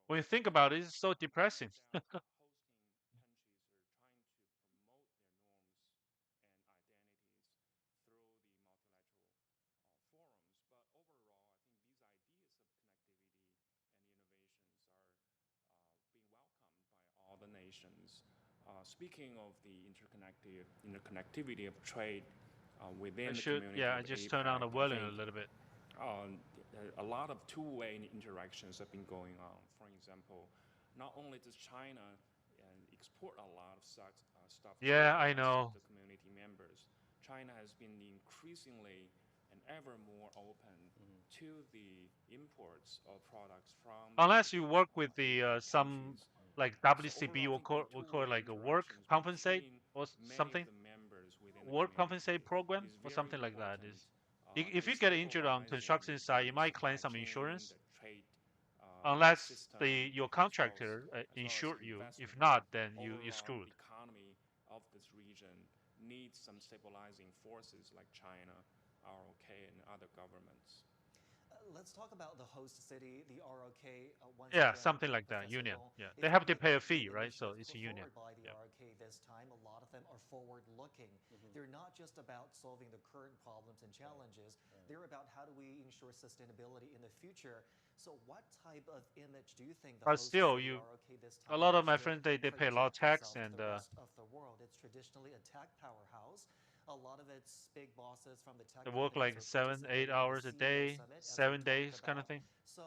when you think about it, it's so depressing. All the nations. Speaking of the interconnectivity of trade within the community Yeah, I of just APEC, turned on the I volume think a little bit. a lot of two-way interactions have been going on. For example, not only does China export a lot of stuff Yeah, to I know. the community members, China has been increasingly and ever more open to the imports of products from Unless you work with the some countries. like So WCB, overall, I think the we call it two-way like a work interactions compensate between or many of something, the members within the work community compensate program is or very something like that. important Is If you get injured on construction site, you might claim some insurance, the trade unless system your contractor insured you. If not, then you're screwed. The economy of this region needs some stabilizing forces like China, ROK, and other governments. Let's talk about the host city, the ROK. Yeah, something like that. Union. Yeah, they have to pay a fee, right? So it's a union. By the ROK this time, a lot of them are forward-looking. They're not just about solving the current problems and challenges. They're about how do we ensure sustainability in the future. So, what type of image do you think the But host still, city ROK this time a lot of my should friends they pay a lot of project tax itself to and. the rest of the world? It's traditionally a tech powerhouse. A lot of its big bosses from the tech They work like companies are 7, 8 participating in hours the a CEO day, Summit, as we 7 days talked kind of about. thing. So,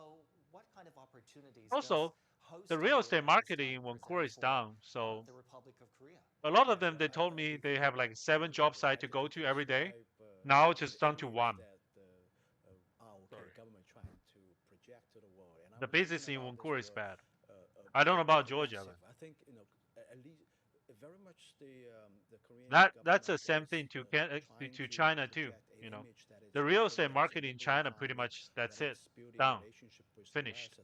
what kind of opportunities Also, does the hosting real the estate event this marketing time in Vancouver present is for down. So the Republic of Korea? a lot of them, they told me they have like 7 job sites to go to every day. Now it's just down to 1. Government trying to project to the world. And The business in Vancouver is bad. I don't know about Georgia. I think at least very much the Korean That's the same thing to China too. The real estate market in China pretty much that's it, down, finished.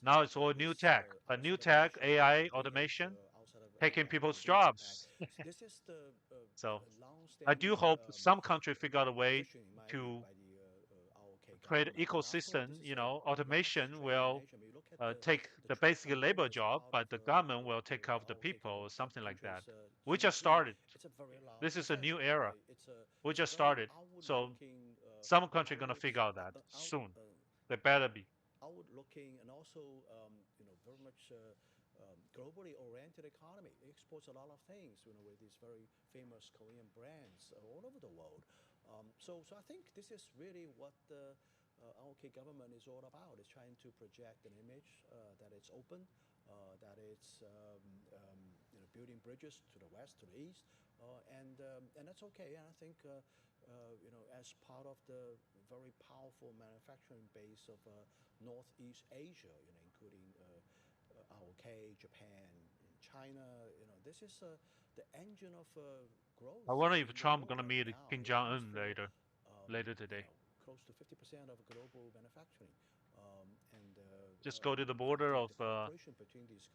Now it's all new tech, but new tech, AI, automation, taking people's jobs. So I do hope some country figure out a way to create an ecosystem. Automation will take the basic labor job, but the government will take care of the people or something like that. We just started. This is a new era. We just started. So some country going to figure out that soon. They better be. Outward-looking and also, very much globally oriented economy. It exports a lot of things, with these very famous Korean brands all over the world. So I think this is really what the ROK government is all about. It's trying to project an image that it's open, that it's building bridges to the west, to the east, and that's okay. And I think as part of the very powerful manufacturing base of Northeast Asia, including ROK, Japan, China, this is the engine of growth. I wonder if Trump going to meet Kim Jong-un later today. Close to 50% of global manufacturing. Just go to the border of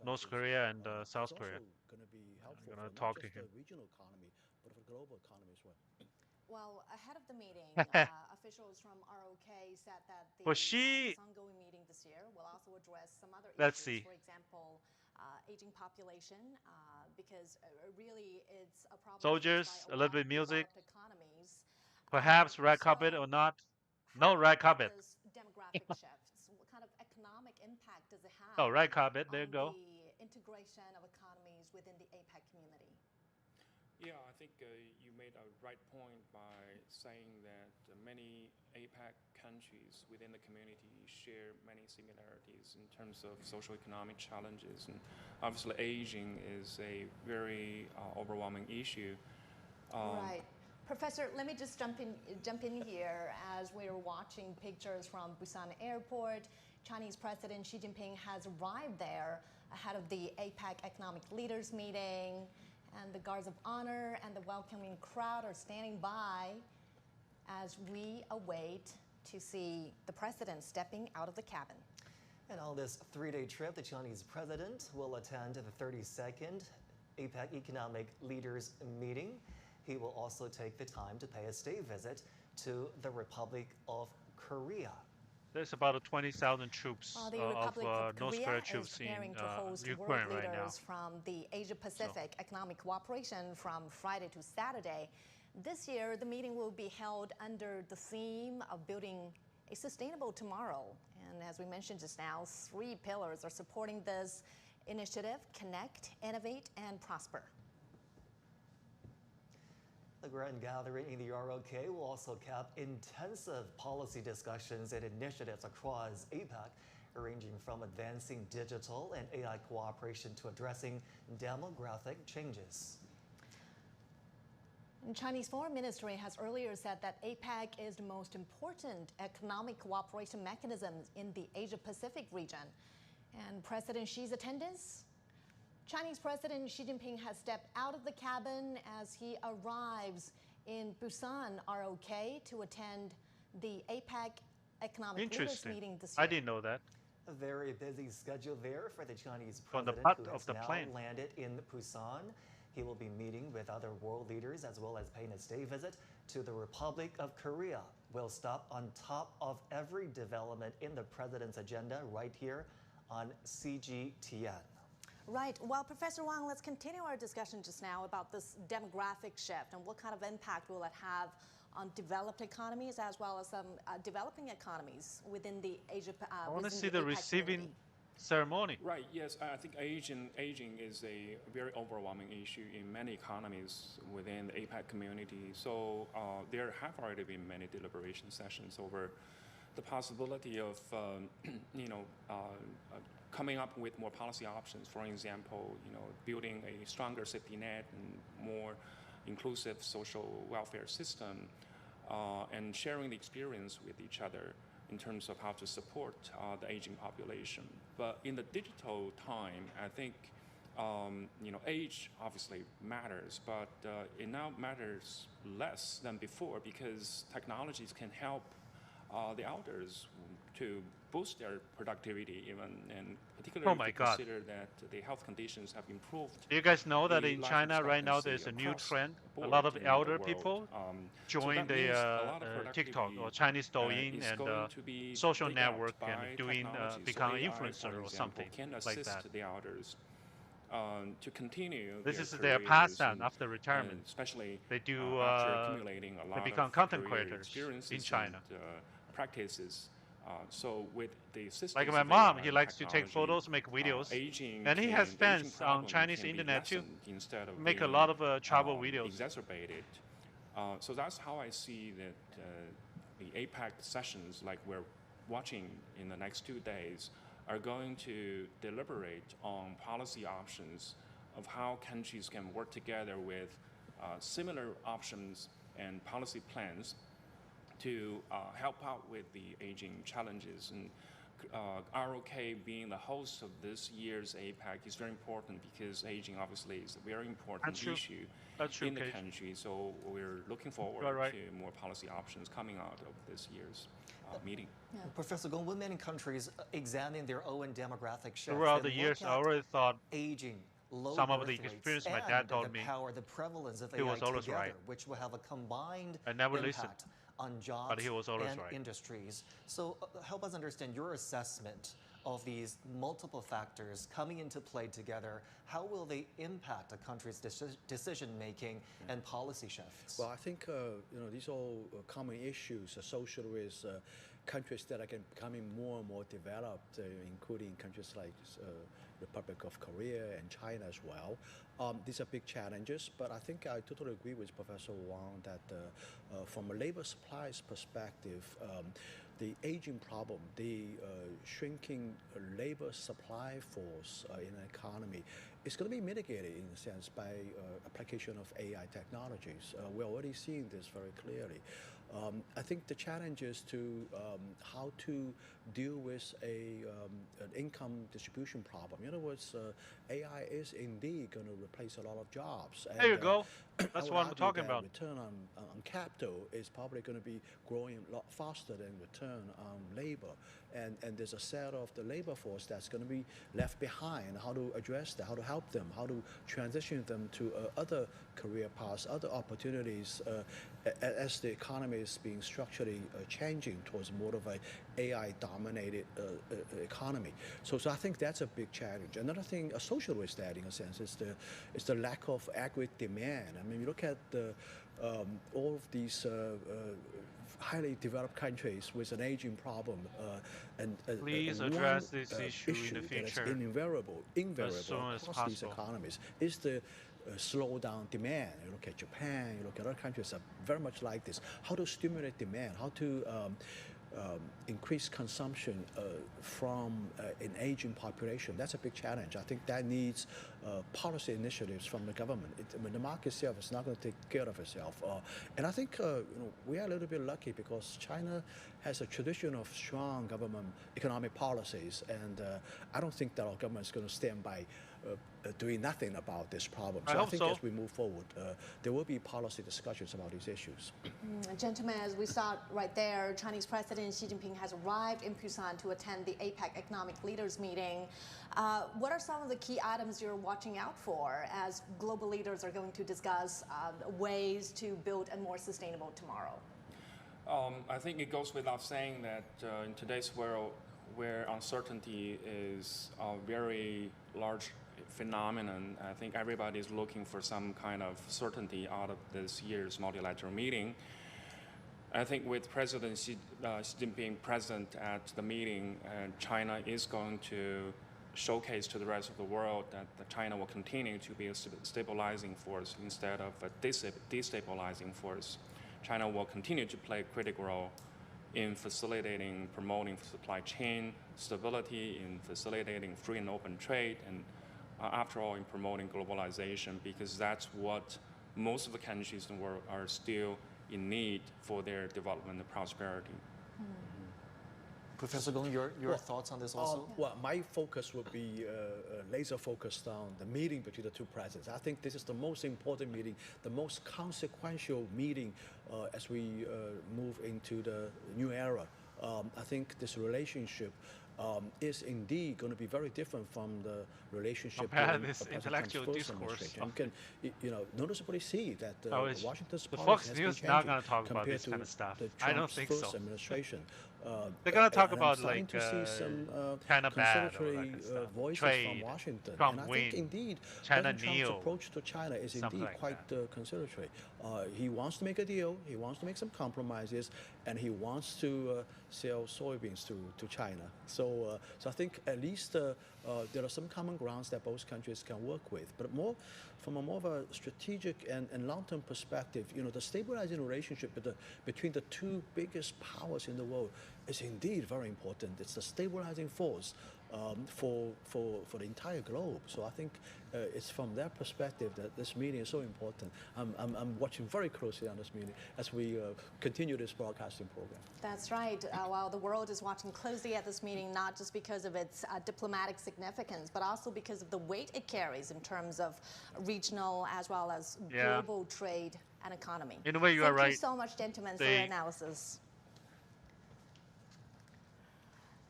North Korea and South Korea. I'm going to talk to him. The regional economy, but for the global economy as well. Well, ahead of the meeting, officials from ROK said that the ongoing meeting this year will also address some other issues. For example, aging population, because really it's a problem. Soldiers, a little bit music. Perhaps red carpet or not. No red carpet. Demographic shifts. What kind of economic impact does it have? Oh, red carpet. There you go. The integration of economies within the APEC community. Yeah, I think you made a right point by saying that many APEC countries within the community share many similarities in terms of social economic challenges, and obviously aging is a very overwhelming issue. Right. Professor, let me just jump in here. As we're watching pictures from Busan Airport, Chinese President Xi Jinping has arrived there ahead of the APEC Economic Leaders meeting, and the guards of honor and the welcoming crowd are standing by as we await to see the president stepping out of the cabin. And on this 3-day trip, the Chinese president will attend the 32nd APEC Economic Leaders meeting. He will also take the time to pay a state visit to the Republic of Korea. There's about 20,000 troops the Republic of North Korea Korea is troops preparing in to host Ukraine world right now. leaders from the Asia-Pacific Economic Cooperation from Friday to Saturday. This year, the meeting will be held under the theme of building a sustainable tomorrow. And as we mentioned just now, 3 pillars are supporting this initiative: connect, innovate, and prosper. The Grand Gathering in the ROK will also cap intensive policy discussions and initiatives across APEC, ranging from advancing digital and AI cooperation to addressing demographic changes. The Chinese Foreign Ministry has earlier said that APEC is the most important economic cooperation mechanism in the Asia-Pacific region. And President Xi's attendance? Chinese President Xi Jinping has stepped out of the cabin as he arrives in Busan are okay to attend the APEC Economic Leaders Meeting this year. I didn't know that. A very busy schedule there for the Chinese From the president butt who of has the now plane. landed in Busan. He will be meeting with other world leaders as well as paying a state visit to the Republic of Korea. We'll stop on top of every development in the president's agenda right here on CGTN. Right. Well, Professor Wang, let's continue our discussion just now about this demographic shift and what kind of impact will it have on developed economies as well as some developing economies within the Asia. I want to see the the receiving ceremony. Right. Yes, I think aging is a very overwhelming issue in many economies within the APEC community. So there have already been many deliberation sessions over the possibility of coming up with more policy options. For example, building a stronger safety net and more inclusive social welfare system, and sharing the experience with each other in terms of how to support the aging population. But in the digital time, I think age obviously matters, but it now matters less than before because technologies can help the elders to boost their productivity even, and particularly if you consider that the health conditions have improved. Do you guys know that in China right now there's a new trend? A lot of elder people join the TikTok or Chinese Douyin and social network and doing become an influencer or something like that. The elders to continue. This is their pastime after retirement. Especially they do after accumulating a lot they become of content creators in China. And, practices. So with the assistance like my mom, he likes to take photos, make videos, and he has fans on Chinese internet too. Instead of make a lot of travel videos. Exacerbated. So that's how I see that the APEC sessions, like we're watching in the next 2 days, are going to deliberate on policy options of how countries can work together with similar options and policy plans to help out with the aging challenges. And ROK being the host of this year's APEC is very important because aging obviously is a very important issue in the country. So we're looking forward to more policy options coming out of this year's meeting. Yeah. Professor Gong, when many countries examine their own demographic shifts, throughout the years, I already thought aging, low some of the birth experience rates, my dad told me, the prevalence of he was AI always together, right. which will have a combined I never impact listened, on jobs but he was always and right. industries. So help us understand your assessment of these multiple factors coming into play together. How will they impact a country's decision-making and policy shifts? Well, I think these are all common issues associated with countries that are becoming more and more developed, including countries like Republic of Korea and China as well. These are big challenges, but I think I totally agree with Professor Wang that from a labor supplies perspective, the aging problem, the shrinking labor supply force in an economy is going to be mitigated in a sense by application of AI technologies. We're already seeing this very clearly. I think the challenge is to how to deal with an income distribution problem. In other words, AI is indeed going to replace a lot of jobs. There you go. That's what I'm talking about. Return on capital is probably going to be growing a lot faster than return on labor. And there's a set of the labor force that's going to be left behind. How to address that, how to help them, how to transition them to other career paths, other opportunities as the economy is being structurally changing towards more of a AI-dominated economy. So I think that's a big challenge. Another thing associated with that, in a sense, is the lack of aggregate demand. I mean, you look at all of these highly developed countries with an aging problem, and please address this issue in the future. That is invariable across these economies is the slow down demand. You look at Japan, you look at other countries are very much like this. How to stimulate demand, how to increase consumption from an aging population. That's a big challenge. I think that needs policy initiatives from the government. The market itself is not going to take care of itself. And I think we are a little bit lucky because China has a tradition of strong government economic policies, and I don't think that our government is going to stand by doing nothing about this problem. I So I hope think so. as we move forward, there will be policy discussions about these issues. Gentlemen, as we start right there, Chinese President Xi Jinping has arrived in Busan to attend the APEC Economic Leaders Meeting. What are some of the key items you're watching out for as global leaders are going to discuss ways to build a more sustainable tomorrow? I think it goes without saying that in today's world, where uncertainty is a very large phenomenon, I think everybody is looking for some kind of certainty out of this year's multilateral meeting. I think with President Xi Jinping present at the meeting, China is going to showcase to the rest of the world that China will continue to be a stabilizing force instead of a destabilizing force. China will continue to play a critical role in facilitating, promoting supply chain stability, in facilitating free and open trade, and after all, in promoting globalization, because that's what most of the countries in the world are still in need for their development and prosperity. Professor Gong, your thoughts on this also? Well, my focus would be laser focused on the meeting between the two presidents. I think this is the most important meeting, the most consequential meeting as we move into the new era. I think this relationship is indeed going to be very different from the relationship during this President intellectual Trump's first discourse. administration. You can, noticeably see that Washington's the policy Fox has News been not changing going to talk about compared this to kind of stuff. the I don't Trump's think first so. administration. They're going to talk And about I'm starting like to see some China bad or conciliatory that kind of stuff. voices Trade, from Washington. Trump And I win, think indeed China President Trump's kneel, approach to China is something indeed like quite conciliatory. He wants to make a deal, he wants to make some compromises, and he wants to sell soybeans to China. So I think at least there are some common grounds that both countries can work with. But from a more of a strategic and long-term perspective, the stabilizing relationship between the two biggest powers in the world is indeed very important. It's the stabilizing force for the entire globe. So I think it's from that perspective that this meeting is so important. I'm watching very closely on this meeting as we continue this broadcasting program. That's right. While the world is watching closely at this meeting, not just because of its diplomatic significance, but also because of the weight it carries in terms of regional as well as global trade and economy. In a way, you are right. Thank you so much, gentlemen, for your analysis.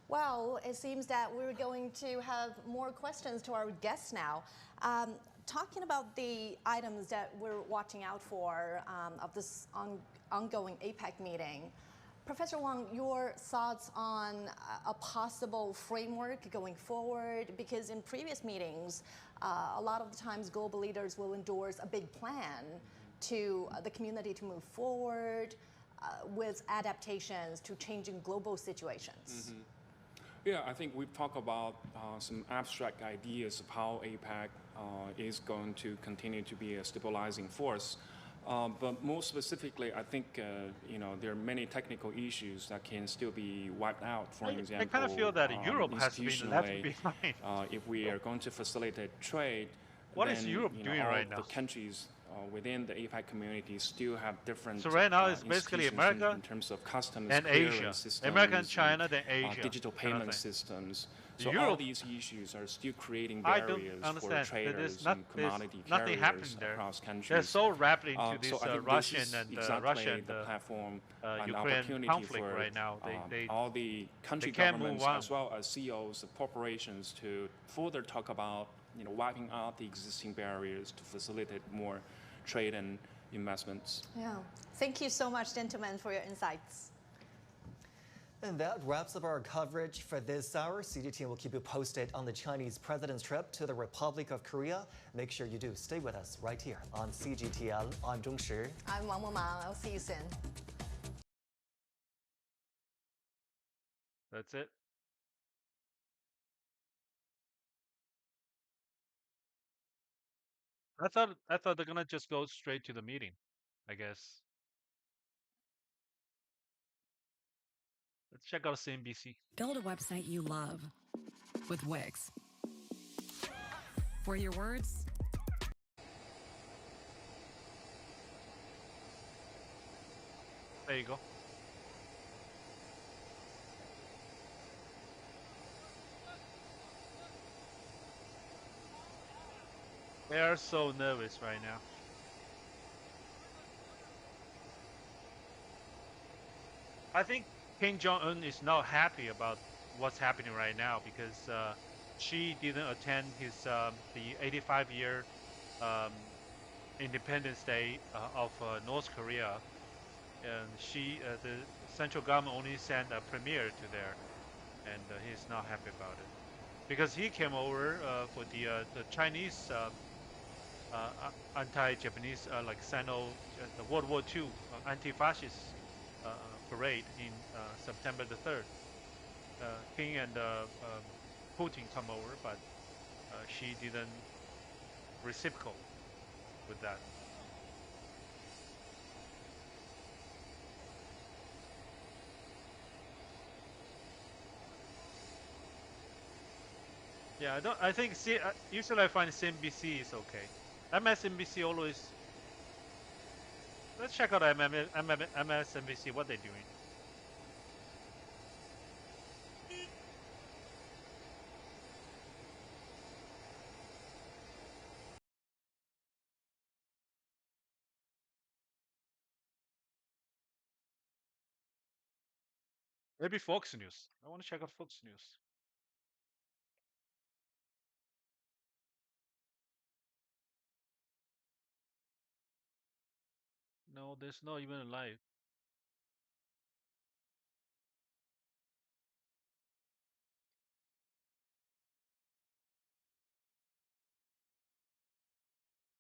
Well, it seems that we're going to have more questions to our guests now. Talking about the items that we're watching out for of this ongoing APEC meeting, Professor Wang, your thoughts on a possible framework going forward? Because in previous meetings, a lot of the times global leaders will endorse a big plan to the community to move forward with adaptations to changing global situations. Yeah, I think we've talked about some abstract ideas of how APEC is going to continue to be a stabilizing force. But more specifically, I think there are many technical issues that can still be wiped out. For example, I kind of feel that Europe has been left behind. If we are going to facilitate trade, what is Europe doing right now? The countries within the APEC community still have different. So right now it's basically America in terms of customs and Asia, systems, America and China, then Asia, digital payment systems. So Europe, all these issues are still creating barriers for traders and commodity carriers across countries. They're so wrapped into So this I think Russian this is and exactly the platform and Ukraine opportunity conflict for right now. all the country can't move governments on. as well as CEOs of corporations to further talk about wiping out the existing barriers to facilitate more trade and investments. Yeah. Thank you so much, gentlemen, for your insights. And that wraps up our coverage for this hour. CGTN will keep you posted on the Chinese president's trip to the Republic of Korea. Make sure you do stay with us right here on CGTN. I'm Zhong Shi. I'm Wang Womang. I'll see you soon. That's it. I thought they're gonna just go straight to the meeting, I guess. Let's check out CNBC. Build a website you love with Wix. For your words, there you go. They are so nervous right now. I think Kim Jong-un is not happy about what's happening right now because she didn't attend his the 85-year Independence Day of North Korea, and the central government only sent a premier to there, and he's not happy about it because he came over for the Chinese anti-Japanese like Sino the World War II anti-fascist parade in September the 3rd. King and Putin come over, but she didn't reciprocate with that. Yeah, I think. Usually I find CNBC is okay. MSNBC always. Let's check out MSNBC. What they're doing. Maybe Fox News. I want to check out Fox News. No, there's not even a live.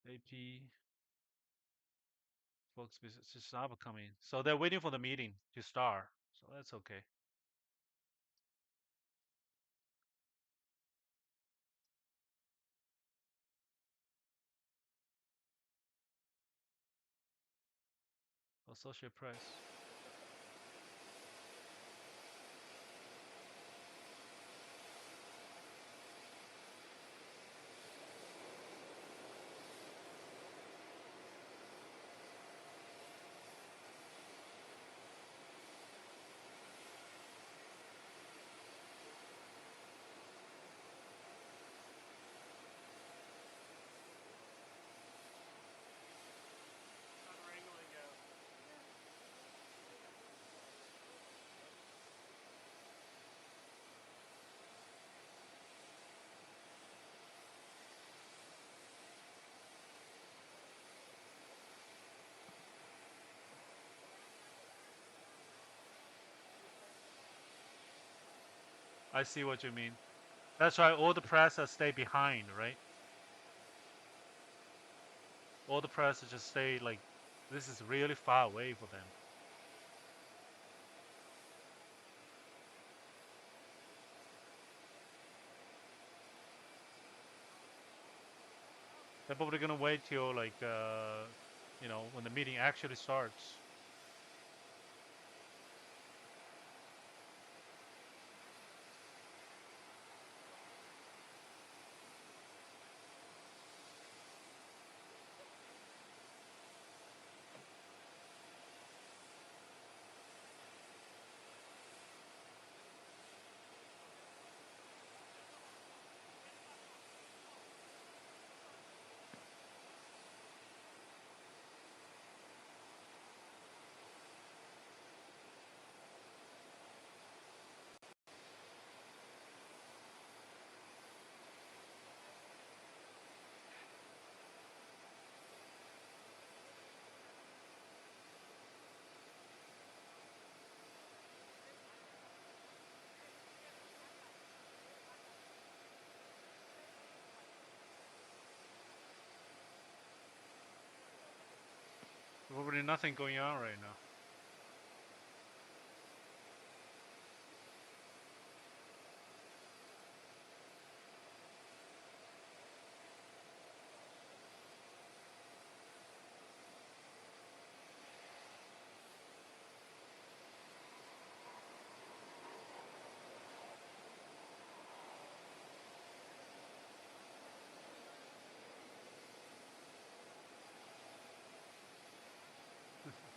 AP, Fox Business is not coming. So they're waiting for the meeting to start. So that's okay. Associate Press. I see what you mean. That's why all the press stay behind, right? All the press just stay like, this is really far away for them. They're probably gonna wait till like, you know, when the meeting actually starts. Probably nothing going on right now.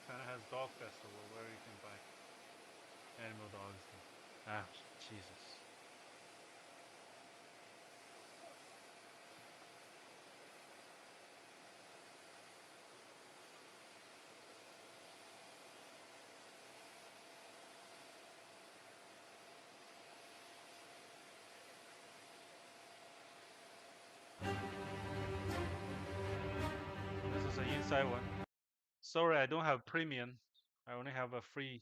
China has dog festival where you can buy animal dogs. Ah, Jesus. was an inside one. Sorry, I don't have premium. I only have a free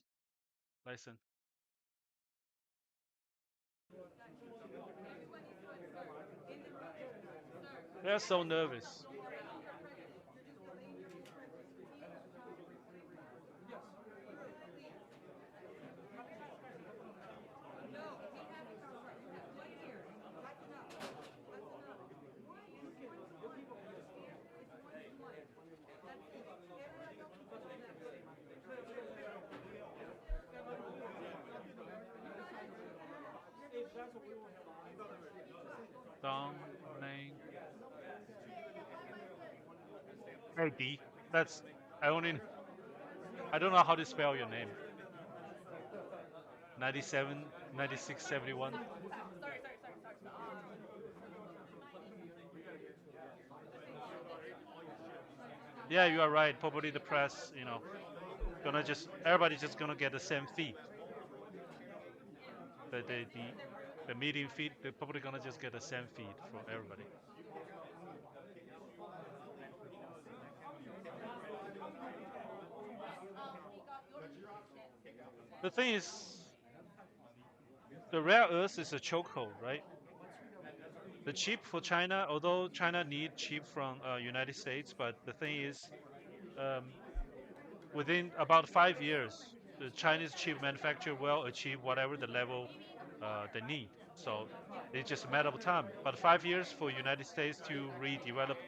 license. They're so nervous. Dong Nang. Hey D, that's I don't know how to spell your name. 97, 96, 71. Yeah, you are right. Probably the press, everybody's just gonna get the same feed. The meeting feed, they're probably gonna just get the same feed for everybody. The thing is, the rare earth is a chokehold, right? The chip for China, although China need chip from United States, but the thing is, within about 5 years, the Chinese chip manufacturer will achieve whatever the level they need. So it's just a matter of time. But 5 years for United States to redevelop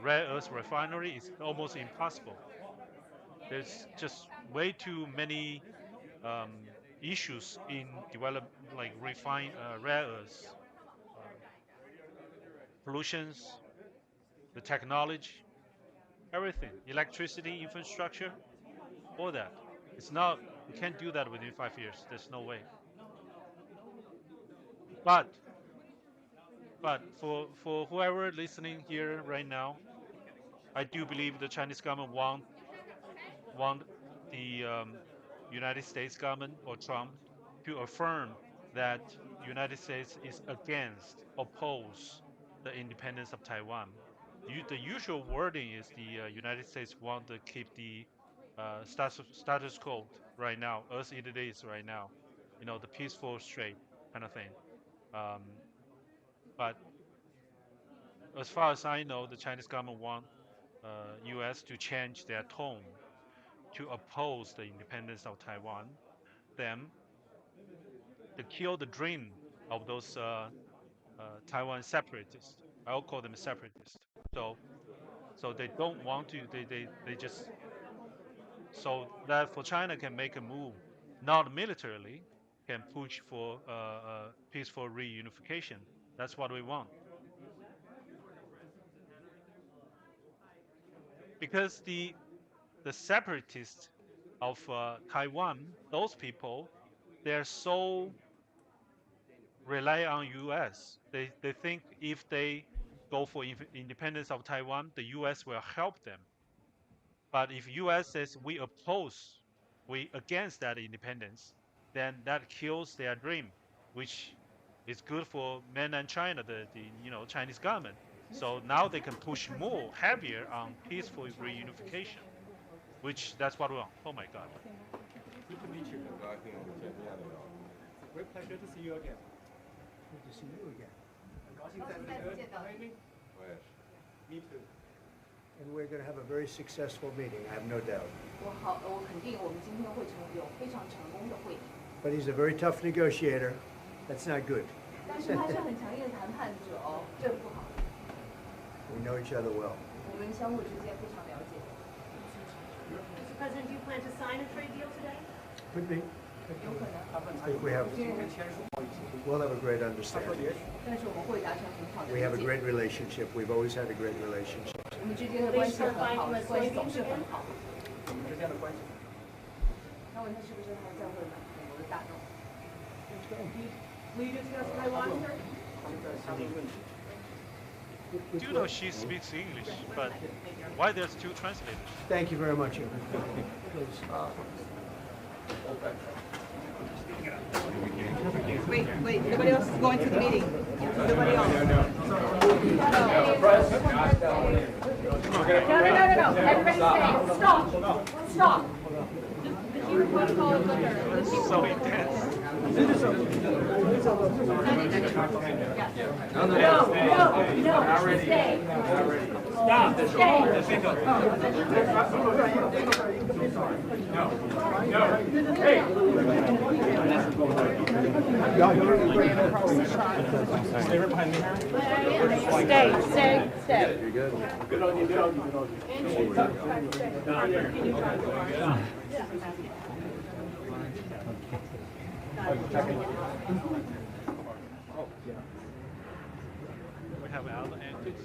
rare earth refinery is almost impossible. There's just way too many issues in refine rare earths, pollutions, the technology, everything, electricity, infrastructure, all that. You can't do that within 5 years. There's no way. But for whoever listening here right now, I do believe the Chinese government want the United States government or Trump to affirm that United States is oppose the independence of Taiwan. The usual wording is the United States want to keep the status quo right now, as it is right now, the peaceful strait kind of thing. But as far as I know, the Chinese government want U.S. to change their tone to oppose the independence of Taiwan, then to kill the dream of those Taiwan separatists. I'll call them separatists. So they don't want to. They just so that for China can make a move, not militarily, can push for peaceful reunification. That's what we want. Because the separatists of Taiwan, those people, they're so rely on U.S. They think if they go for independence of Taiwan, the U.S. will help them. But if U.S. says we against that independence, then that kills their dream, which is good for mainland China, the Chinese government. So now they can push more heavier on peaceful reunification, which that's what we want. Oh my God. Good to meet you. Great pleasure to see you again. Good to see you again. Me too. And we're going to have a very successful meeting, I have no doubt. But he's a very tough negotiator. That's not good. We know each other well. Mr. President, do you plan to sign a trade deal today? Could be. I think we'll have a great understanding. We have a great relationship. We've always had a great relationship. Will you discuss Taiwan, sir? Do you know she speaks English, but why there's two translators? Thank you very much, everybody. Wait, nobody else is going to the meeting. Nobody else. Everybody stay. Stop. So intense. No. Stay. Stop. Stay. You're good. Good on you. We have other antics.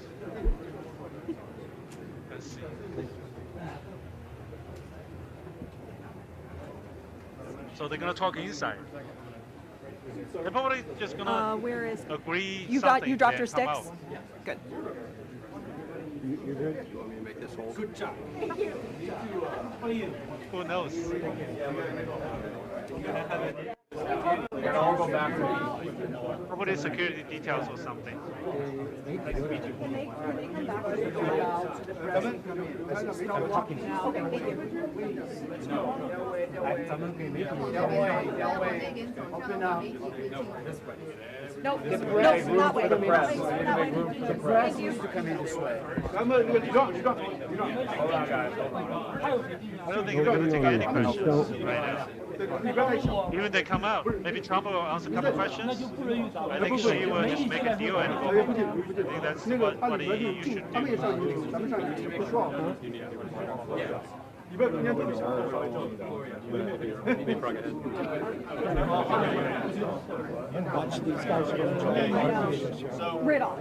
Let's see. So they're gonna talk inside. They're probably just gonna where is agree. you something, dropped then your come sticks? out. Good. You're good? You want me to make this whole? Good job. How are you? Who knows? We're gonna all go back to Probably security details or something. Open up. Nope, This nope, way. that way. For the press. That way. The press used to come in this way. You don't. Hold on, guys. I don't think we're going to take any questions right now. Even if they come out, maybe Trump will answer a couple questions. I think Xi will just make a deal and go home. I think that's what you should Bunch these guys are going to try. Riddle.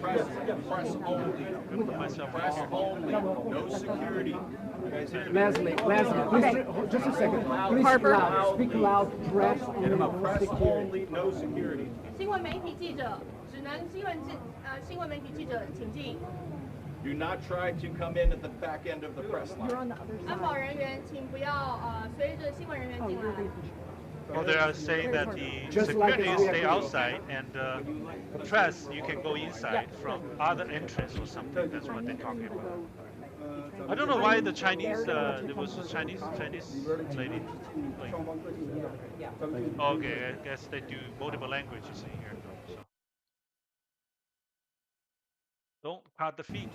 Press only. No security. Leslie, please, just a second. Please speak loud. Press only. Press only. No security. 新闻媒体记者只能新闻媒体记者请进。 Do not try to come in at the back end of the press line. 安保人员请不要随着新闻人员进来。 Well, they are saying that the security stay outside and press you can go inside from other entrance or something. That's what they're talking about. I don't know why the Chinese there was a Chinese lady. Like, okay, I guess they do multiple languages in here. So don't cut the feet.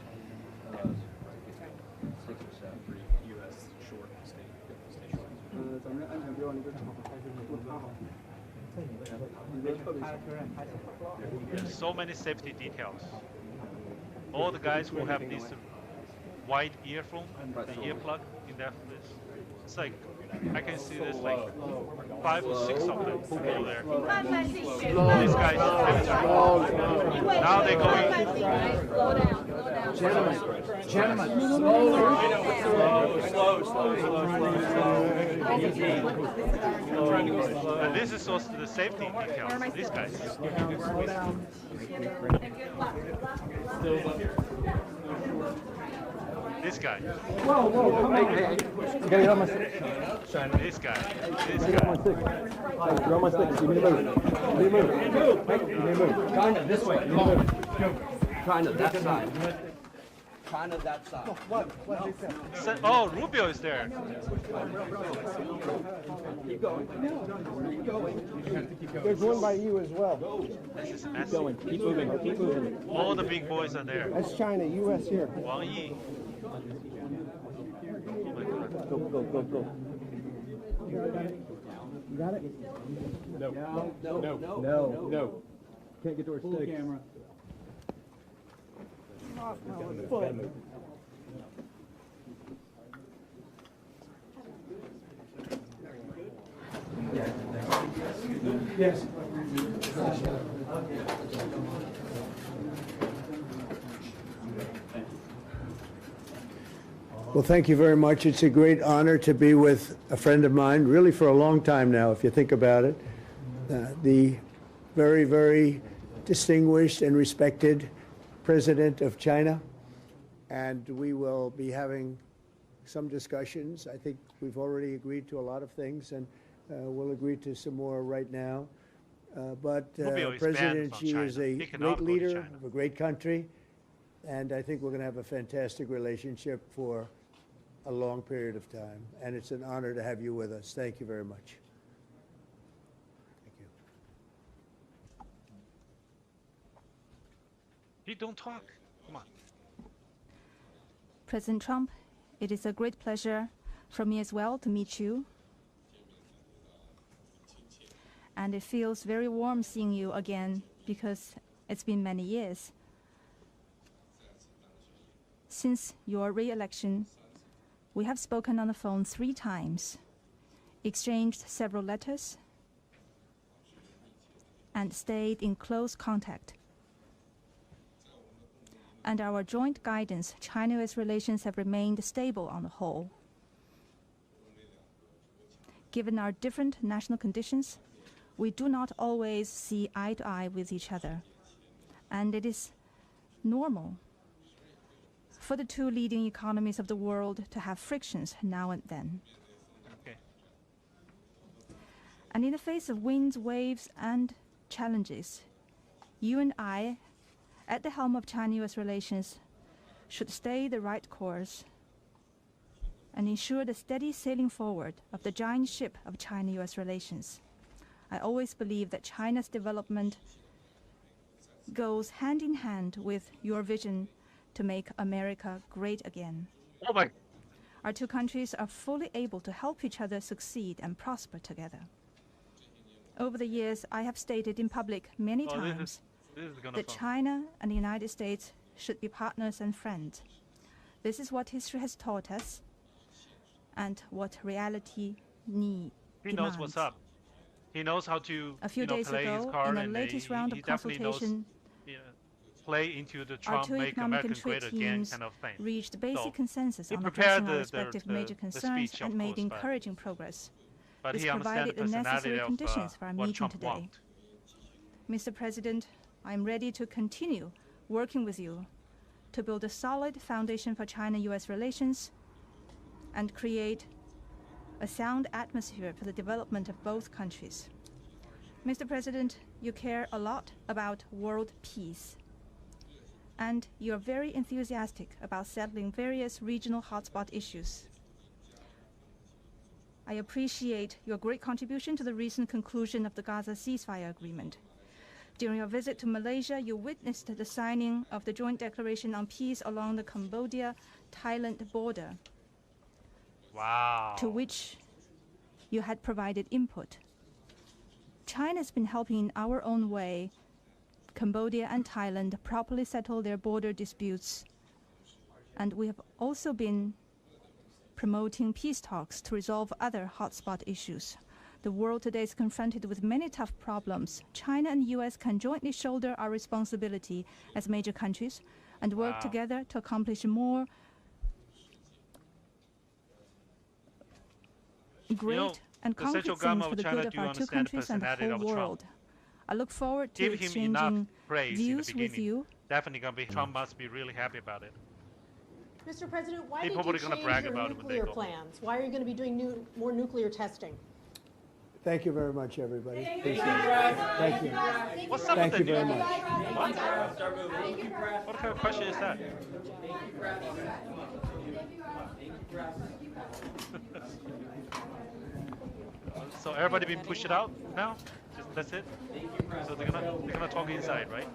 There's so many safety details. All the guys who have this white earphone, the earplug in their face. It's like I can see there's like 5 or 6 of them over there. These guys, now they're going. Gentlemen, And this is also the safety details. These guys. This guy. Hey. You gotta get on my stick. This guy. Get on my stick. You're on my stick. You need to move. China, this way. China, that side. China, that side. Oh, Rubio is there. Keep going. Keep going. There's one by you as well. This is Keep going. Keep moving. All the big boys are there. That's China, U.S. here. Wang Yi. Go. You got it? No. Can't get to our sticks. Camera. Yes. Well, thank you very much. It's a great honor to be with a friend of mine, really for a long time now, if you think about it. The very, very distinguished and respected President of China. And we will be having some discussions. I think we've already agreed to a lot of things, and we'll agree to some more right now. But President Xi is a great leader of a great country, And I think we're going to have a fantastic relationship for a long period of time. And it's an honor to have you with us. Thank you very much. Thank you. You don't talk. Come on. President Trump, it is a great pleasure for me as well to meet you. And it feels very warm seeing you again because it's been many years. Since your re-election, we have spoken on the phone 3 times, exchanged several letters, and stayed in close contact. And our joint guidance, China-US relations have remained stable on the whole. Given our different national conditions, we do not always see eye to eye with each other. And it is normal for the 2 leading economies of the world to have frictions now and then. Okay. And in the face of winds, waves, and challenges, you and I, at the helm of China-US relations, should stay the right course and ensure the steady sailing forward of the giant ship of China-US relations. I always believe that China's development goes hand in hand with your vision to make America great again. Oh my. Our 2 countries are fully able to help each other succeed and prosper together. Over the years, I have stated in public many times that China and the United States should be partners and friends. This is what history has taught us and what reality demands. He knows what's up. He knows how to a few days play ago, his card, in the and latest round of consultation, play into the our Trump 2 make economic America and trade great again teams kind of thing. reached basic So, consensus he on prepared addressing our the respective major concerns speech, and of made course, but- encouraging progress. But This he understands provided the the necessary personality of conditions for our what meeting Trump today. wants. Mr. President, I am ready to continue working with you to build a solid foundation for China-US relations and create a sound atmosphere for the development of both countries. Mr. President, you care a lot about world peace, and you are very enthusiastic about settling various regional hotspot issues. I appreciate your great contribution to the recent conclusion of the Gaza ceasefire agreement. During your visit to Malaysia, you witnessed the signing of the Joint Declaration on Peace along the Cambodia-Thailand border, Wow. to which you had provided input. China's been helping in our own way Cambodia and Thailand properly settle their border disputes, and we have also been promoting peace talks to resolve other hotspot issues. The world today is confronted with many tough problems. China and the US can jointly shoulder our responsibility as major countries and work together to accomplish more great and the concrete central things government for of the China good of do our 2 understand the countries and the personality whole of Trump. world. I look forward to Give him enough exchanging praise in the views with beginning. you. Definitely gonna be. Trump must be really happy about it. Mr. President, why People did you are gonna change brag your about it when they nuclear go. plans? Why are you going to be doing more nuclear testing? Thank you very much, everybody. Thank Appreciate you. it. Thank you. What's up Thank with you the very new- much. What kind of question is that? So everybody been pushed out now? That's it? So they're gonna talk inside, right?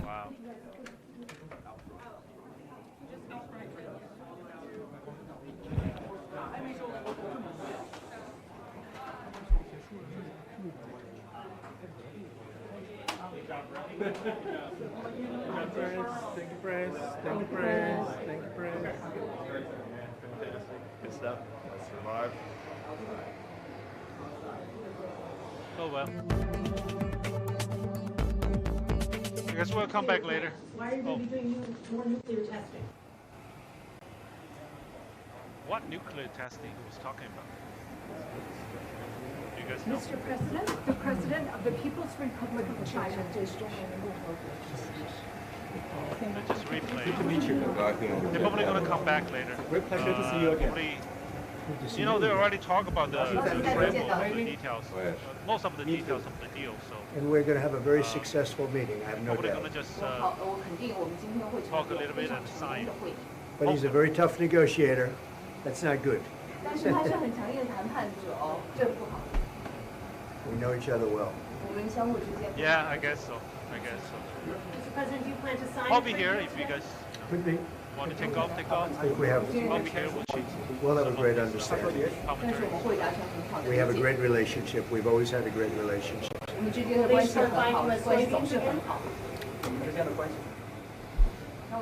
Wow. Thank you, press. Thank you, press. Thank you, press. Good stuff. I survived. Oh well. I guess we'll come back later. Why are you going to be doing more nuclear testing? What nuclear testing he was talking about? Do you guys know? Mr. President, the President of the People's Republic of China. They just replay. Good to meet you. They're probably gonna come back later. Great pleasure to see you again. Probably You know, they already talk about the framework, the details, most of the details of the deal. So. And we're going to have a very successful meeting, I have no Probably doubt. going to just talk a little bit and sign. But he's a very tough negotiator. That's not good. We know each other well. Yeah, I guess so. I guess so. Mr. President, do you plan to sign? I'll be here if you guys Could be. want to take off, take off. I think we have. I'll be here. We'll have a great understanding. We have a great relationship. We've always had a great relationship. Please certify from a soybean. I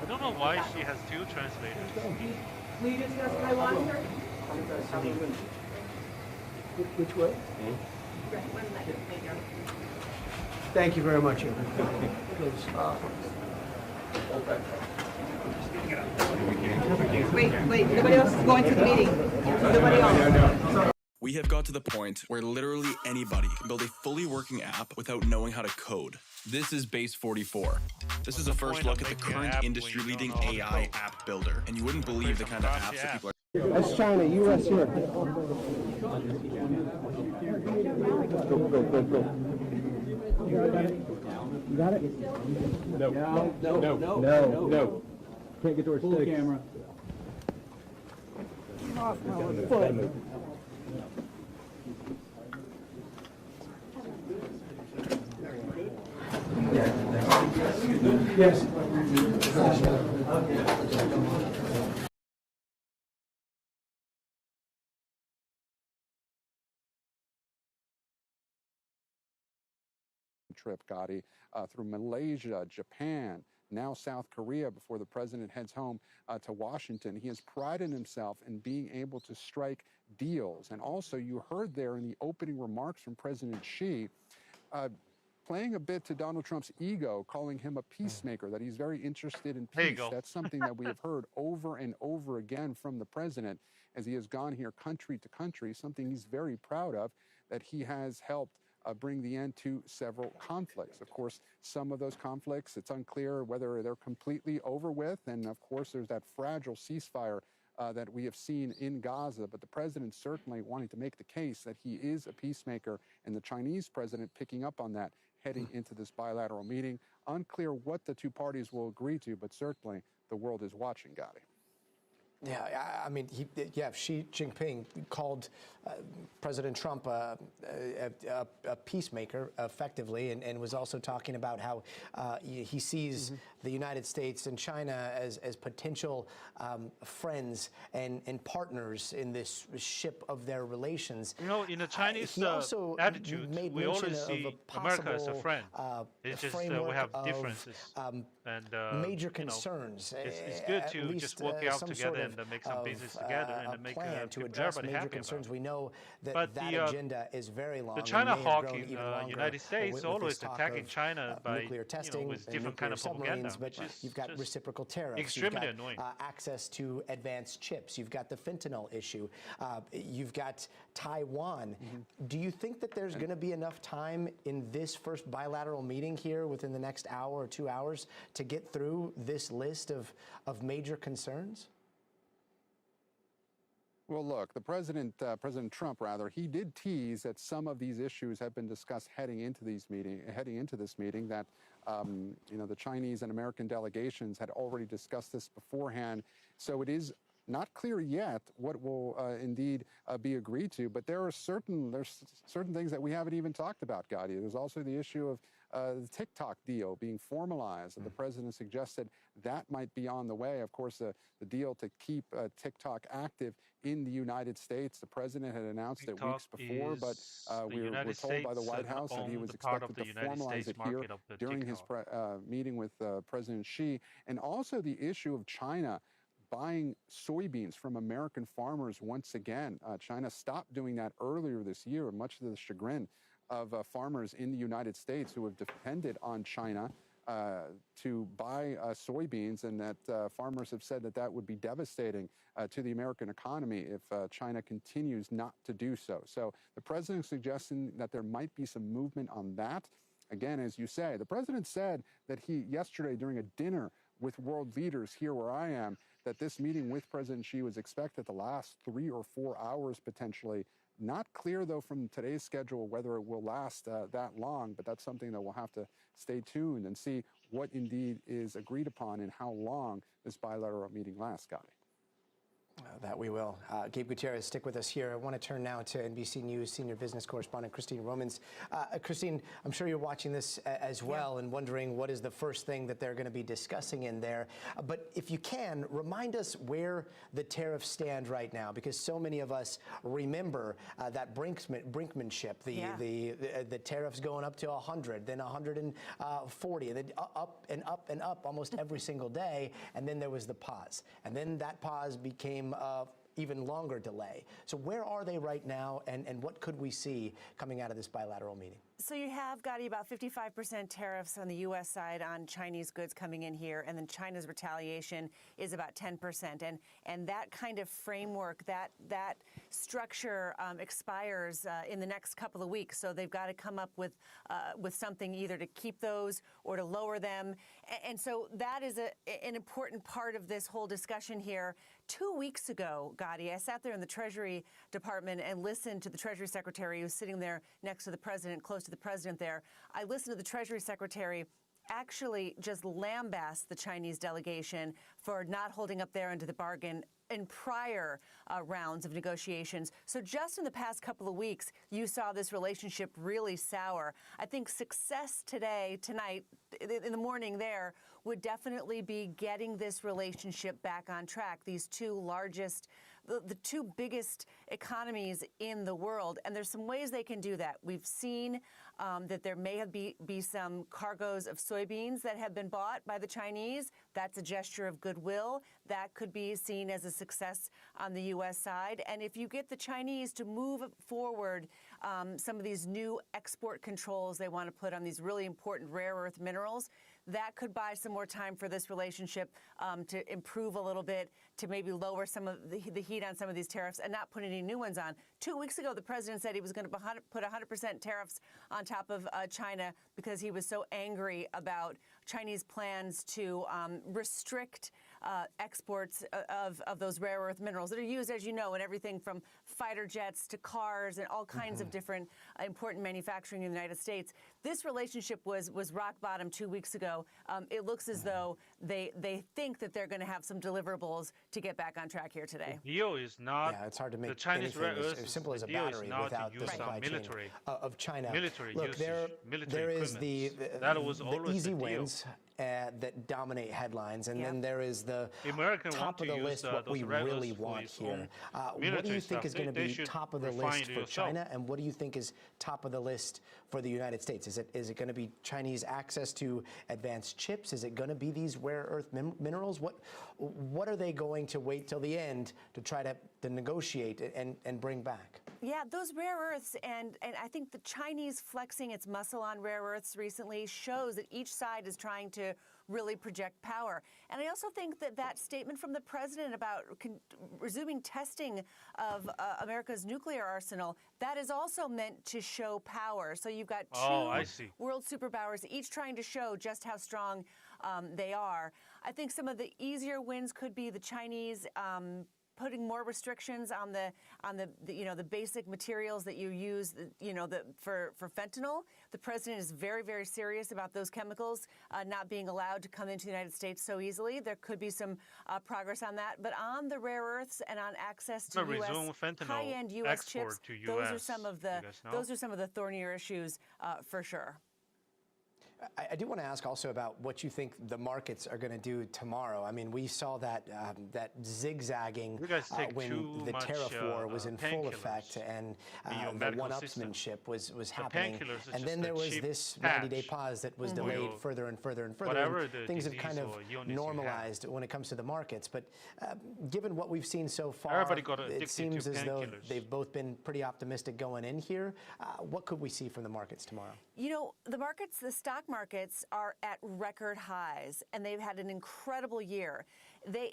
don't know why she has two translators. Will you discuss Taiwan, sir? Which way? Thank you very much, Evan. Wait, nobody else is going to the meeting. Nobody else. We have got to the point where literally anybody can build a fully working app without knowing how to code. This is Base 44. This is a first look at the current industry-leading AI app builder, and you wouldn't believe the kind of apps that people are... That's China, U.S. here. Go. You got it? No. Can't get to our stick. Camera. Off my foot. Yes. Trip, Gotti, through Malaysia, Japan, now South Korea before the president heads home to Washington. He has prided himself in being able to strike deals. And also, you heard there in the opening remarks from President Xi, playing a bit to Donald Trump's ego, calling him a peacemaker, that he's very interested in peace. That's something that we have heard over and over again from the president as he has gone here country to country, something he's very proud of, that he has helped bring the end to several conflicts. Of course, some of those conflicts, it's unclear whether they're completely over with. And of course, there's that fragile ceasefire that we have seen in Gaza. But the president certainly wanting to make the case that he is a peacemaker, and the Chinese president picking up on that heading into this bilateral meeting. Unclear what the two parties will agree to, but certainly the world is watching, Gotti. Yeah, I mean, Xi Jinping called President Trump a peacemaker, effectively, and was also talking about how he sees the United States and China as potential friends and partners in this ship of their relations. You know, in the Chinese attitude, we always see America as a friend. It's just we have differences and major concerns. It's good to just work out together and make some business together and make plan to address major concerns. We know that that agenda is very long. The China hawk in the United States always attacking China by nuclear testing, with different kind of propaganda. But you've got reciprocal tariffs. Extremely you've got, annoying. Access to advanced chips. You've got the fentanyl issue. You've got Taiwan. Do you think that there's going to be enough time in this first bilateral meeting here within the next hour or 2 hours to get through this list of major concerns? Well, look, the President Trump, he did tease that some of these issues have been discussed heading into this meeting. That the Chinese and American delegations had already discussed this beforehand. So it is not clear yet what will indeed be agreed to. But there's certain things that we haven't even talked about, Gotti. There's also the issue of the TikTok deal being formalized, and the president suggested that might be on the way. Of course, the deal to keep TikTok active in the United States, the president had announced it weeks before, but we were told by the White House that he was expected to formalize it here during his meeting with President Xi. And also the issue of China buying soybeans from American farmers once again. China stopped doing that earlier this year, much to the chagrin of farmers in the United States who have depended on China to buy soybeans, and that farmers have said that that would be devastating to the American economy if China continues not to do so. So the president is suggesting that there might be some movement on that. Again, as you say, the president said that he yesterday during a dinner with world leaders here where I am, that this meeting with President Xi was expected to last 3 or 4 hours potentially. Not clear, though, from today's schedule whether it will last that long, but that's something that we'll have to stay tuned and see what indeed is agreed upon and how long this bilateral meeting lasts, Scotty. That we will. Gabe Gutierrez, stick with us here. I want to turn now to NBC News senior business correspondent Christine Romans. Christine, I'm sure you're watching this as well and wondering what is the first thing that they're going to be discussing in there. But if you can, remind us where the tariffs stand right now, because so many of us remember that brinkmanship, the tariffs going up to 100, then 140, and then up and up and up almost every single day. And then there was the pause. And then that pause became even longer delay. So where are they right now, and what could we see coming out of this bilateral meeting? So you have, Gotti, about 55% tariffs on the U.S. side on Chinese goods coming in here, and then China's retaliation is about 10%. And that kind of framework, that structure expires in the next couple of weeks. So they've got to come up with something either to keep those or to lower them. And so that is an important part of this whole discussion here. 2 weeks ago, Gotti, I sat there in the Treasury Department and listened to the Treasury Secretary who's sitting there next to the president, close to the president there. I listened to the Treasury Secretary actually just lambast the Chinese delegation for not holding up their end of the bargain in prior rounds of negotiations. So just in the past couple of weeks, you saw this relationship really sour. I think success tonight, in the morning there, would definitely be getting this relationship back on track. These two largest, the two biggest economies in the world, and there's some ways they can do that. We've seen that there may have be some cargoes of soybeans that have been bought by the Chinese. That's a gesture of goodwill. That could be seen as a success on the U.S. side. And if you get the Chinese to move forward some of these new export controls they want to put on these really important rare earth minerals, that could buy some more time for this relationship to improve a little bit, to maybe lower some of the heat on some of these tariffs and not put any new ones on. 2 weeks ago, the president said he was going to put 100% tariffs on top of China because he was so angry about Chinese plans to restrict exports of those rare earth minerals that are used, as you know, in everything from fighter jets to cars and all kinds of different important manufacturing in the United States. This relationship was rock bottom 2 weeks ago. It looks as though they think that they're going to have some deliverables to get back on track here today. The deal is not. Yeah, it's hard to make the Chinese anything as simple as a battery without the supply chain of China. Military Look, there is the easy wins that dominate headlines, and then there is the top of the list, what we really want here. What do you think is going to be top of the list for China, and what do you think is top of the list for the United States? Is it going to be Chinese access to advanced chips? Is it going to be these rare earth minerals? What are they going to wait till the end to try to negotiate and bring back? Yeah, those rare earths, and I think the Chinese flexing its muscle on rare earths recently shows that each side is trying to really project power. And I also think that statement from the president about resuming testing of America's nuclear arsenal, that is also meant to show power. So you've got two world superpowers, each trying to show just how strong they are. I think some of the easier wins could be the Chinese putting more restrictions on the basic materials that you use, for fentanyl. The president is very, very serious about those chemicals not being allowed to come into the United States so easily. There could be some progress on that. But on the rare earths and on access to high-end U.S. chips, those are some of the thornier issues for sure. I do want to ask also about what you think the markets are going to do tomorrow. I mean, we saw that zigzagging when the tariff war was in full effect and the one-upsmanship was happening. And then there was this 90-day pause that was delayed further and further and further. And things have kind of normalized when it comes to the markets. But given what we've seen so far, it seems as though they've both been pretty optimistic going in here. What could we see from the markets tomorrow? You know, the stock markets are at record highs, and they've had an incredible year.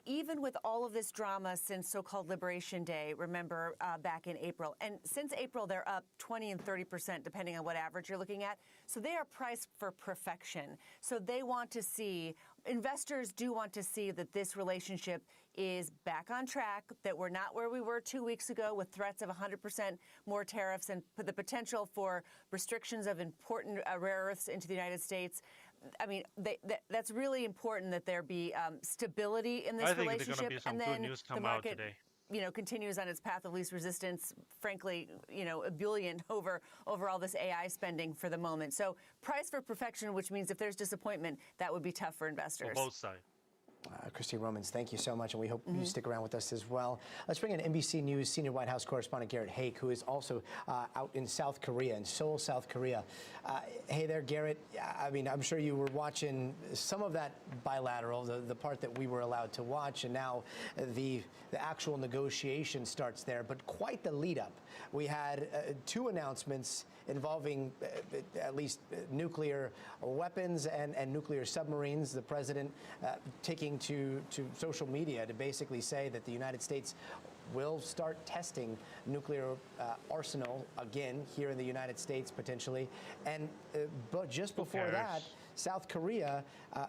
Even with all of this drama since so-called Liberation Day, remember back in April, and since April they're up 20 and 30% depending on what average you're looking at. So they are priced for perfection. So they want to see, investors do want to see that this relationship is back on track, that we're not where we were 2 weeks ago with threats of 100% more tariffs and the potential for restrictions of important rare earths into the United States. I mean, that's really important that there be stability in this relationship, and then the market, continues on its path of least resistance. Frankly, ebullient over all this AI spending for the moment. So, price for perfection, which means if there's disappointment, that would be tough for investors. On both sides. Christine Romans, thank you so much, and we hope you stick around with us as well. Let's bring in NBC News senior White House correspondent Garrett Haake, who is also out in South Korea, in Seoul, South Korea. Hey there, Garrett. I mean, I'm sure you were watching some of that bilateral, the part that we were allowed to watch, and now the actual negotiation starts there, but quite the lead up. We had two announcements involving at least nuclear weapons and nuclear submarines. The president taking to social media to basically say that the United States will start testing nuclear arsenal again here in the United States potentially. And but just before that, South Korea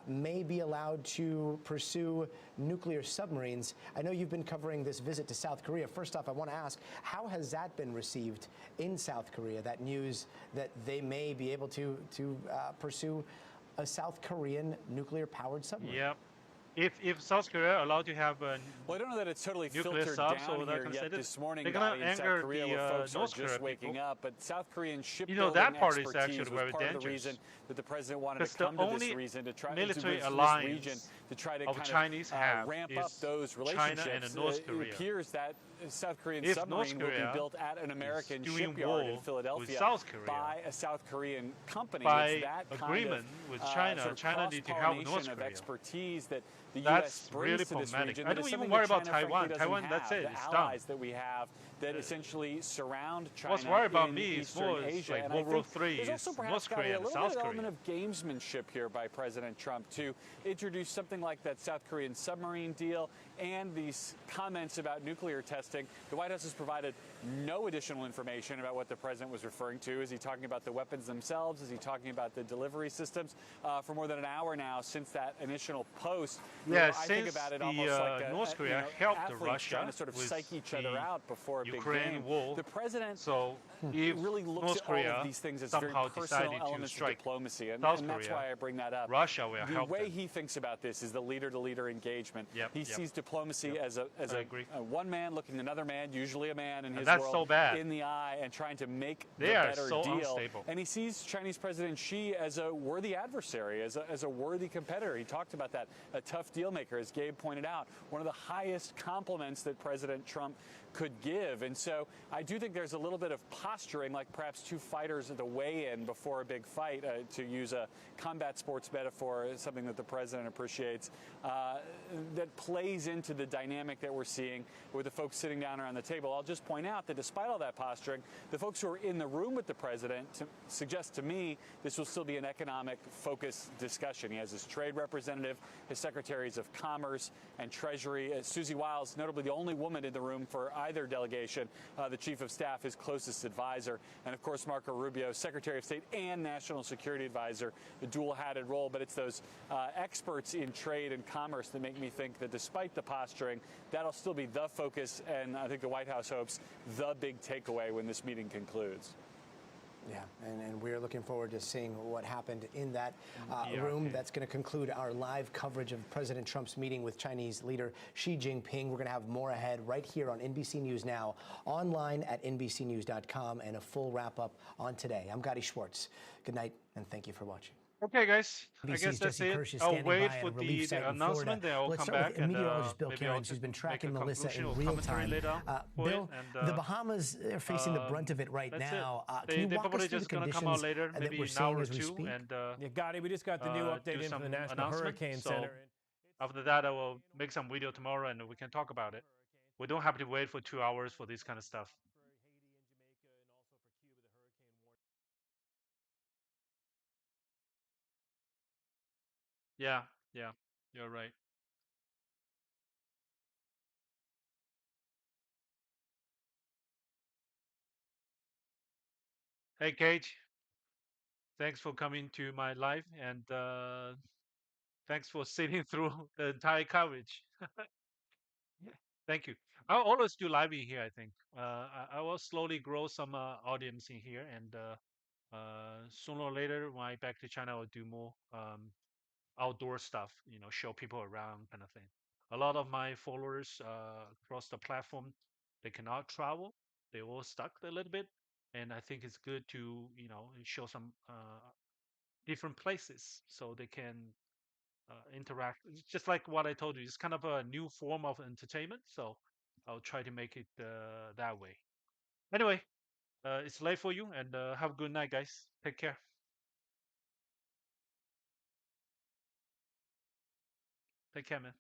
may be allowed to pursue nuclear submarines. I know you've been covering this visit to South Korea. First off, I want to ask, how has that been received in South Korea, that news that they may be able to pursue a South Korean nuclear-powered submarine? Yep. If South Korea allowed to have well, I don't know that it's totally nuclear filtered subs down or that here yet this morning. They're gonna in South anger Korea, the where folks North are Korea just waking people. up. But South Korean shipbuilding that part is expertise actually was very part of the dangerous. reason that the president wanted to The come to this only reason to try military this alliance region to try to of kind Chinese have ramp is up those China relationships. and North Korea. It appears that South Korean If submarine North Korea will be built at an American doing shipyard in war Philadelphia with South Korea, by a South Korean company. by It's that agreement kind with of, China, sort of China need to help North cross-pollination of Korea. expertise that the That's U.S. brings really to this problematic. region. I That don't is even something worry that about China, frankly, Taiwan. doesn't Taiwan, have. that's it. The It's allies done. that we have that essentially surround China What's worried about in me is Eastern more Asia. like And World I War think III there's is also perhaps North got to be Korea a and little South bit of Korea. element of gamesmanship here by President Trump to introduce something like that South Korean submarine deal and these comments about nuclear testing. The White House has provided no additional information about what the president was referring to. Is he talking about the weapons themselves? Is he talking about the delivery systems? For more than an hour now since that initial post, Yeah, I think since about it the almost like North Korea helped athletes Russia trying to sort of with psych each other the out before a big Ukraine game. war. The president So if really looks North at all Korea of these things as very somehow personal decided to elements of strike diplomacy, and South that's Korea, why I bring that up. Russia will the help way them. he thinks about this is the leader-to-leader engagement. He yep. sees diplomacy as a agree. one man looking another man, usually a man in his that's world, so bad. in the eye and trying to make They the are better so deal. unstable. And he sees Chinese President Xi as a worthy adversary, as a worthy competitor. He talked about that, a tough deal maker, as Gabe pointed out. One of the highest compliments that President Trump could give. And so I do think there's a little bit of posturing, like perhaps two fighters at the weigh-in before a big fight, to use a combat sports metaphor, something that the president appreciates, that plays into the dynamic that we're seeing with the folks sitting down around the table. I'll just point out that despite all that posturing, the folks who are in the room with the president suggest to me this will still be an economic focused discussion. He has his trade representative, his secretaries of commerce and treasury. Susie Wiles, notably the only woman in the room for either delegation, the chief of staff, his closest advisor, and of course Marco Rubio, Secretary of State and National Security Advisor, a dual-hatted role. But it's those experts in trade and commerce that make me think that despite the posturing, that'll still be the focus, and I think the White House hopes the big takeaway when this meeting concludes. Yeah, and we're looking forward to seeing what happened in that room. That's going to conclude our live coverage of President Trump's meeting with Chinese leader Xi Jinping. We're going to have more ahead right here on NBC News Now, online at NBCNews.com, and a full wrap-up on today. I'm Gotti Schwartz. Good night, and thank you for watching. Okay, guys. I NBC's guess that's Jesse it. Kirsch is I'll standing wait by at for a relief site the in announcement, then I'll Let's come start back with and meteorologist Bill maybe I'll Cairns, who's been make tracking a Melissa conclusion in or real commentary time. later for it, Bill, and, the Bahamas are facing the brunt of it right that's now. They, Can you they're walk us probably through the just going to come out conditions later, that maybe we're an seeing hour or as we two, speak? and Yeah, Gotti, we just got the new update do in from the some National announcement. Hurricane So Center. after that, I will make some video tomorrow, and we can talk about it. We don't have to wait for 2 hours for this kind of stuff. Yeah, yeah, you're right. Hey, Kate. Thanks for coming to my live, and thanks for sitting through the entire coverage. Thank you. I'll always do live in here. I think I will slowly grow some audience in here, and sooner or later, when I back to China, I'll do more outdoor stuff. Show people around, kind of thing. A lot of my followers across the platform, they cannot travel. They all stuck a little bit, and I think it's good to show some different places so they can interact. It's just like what I told you. It's kind of a new form of entertainment, so I'll try to make it that way. Anyway, it's late for you, and have a good night, guys. Take care. Take care, man.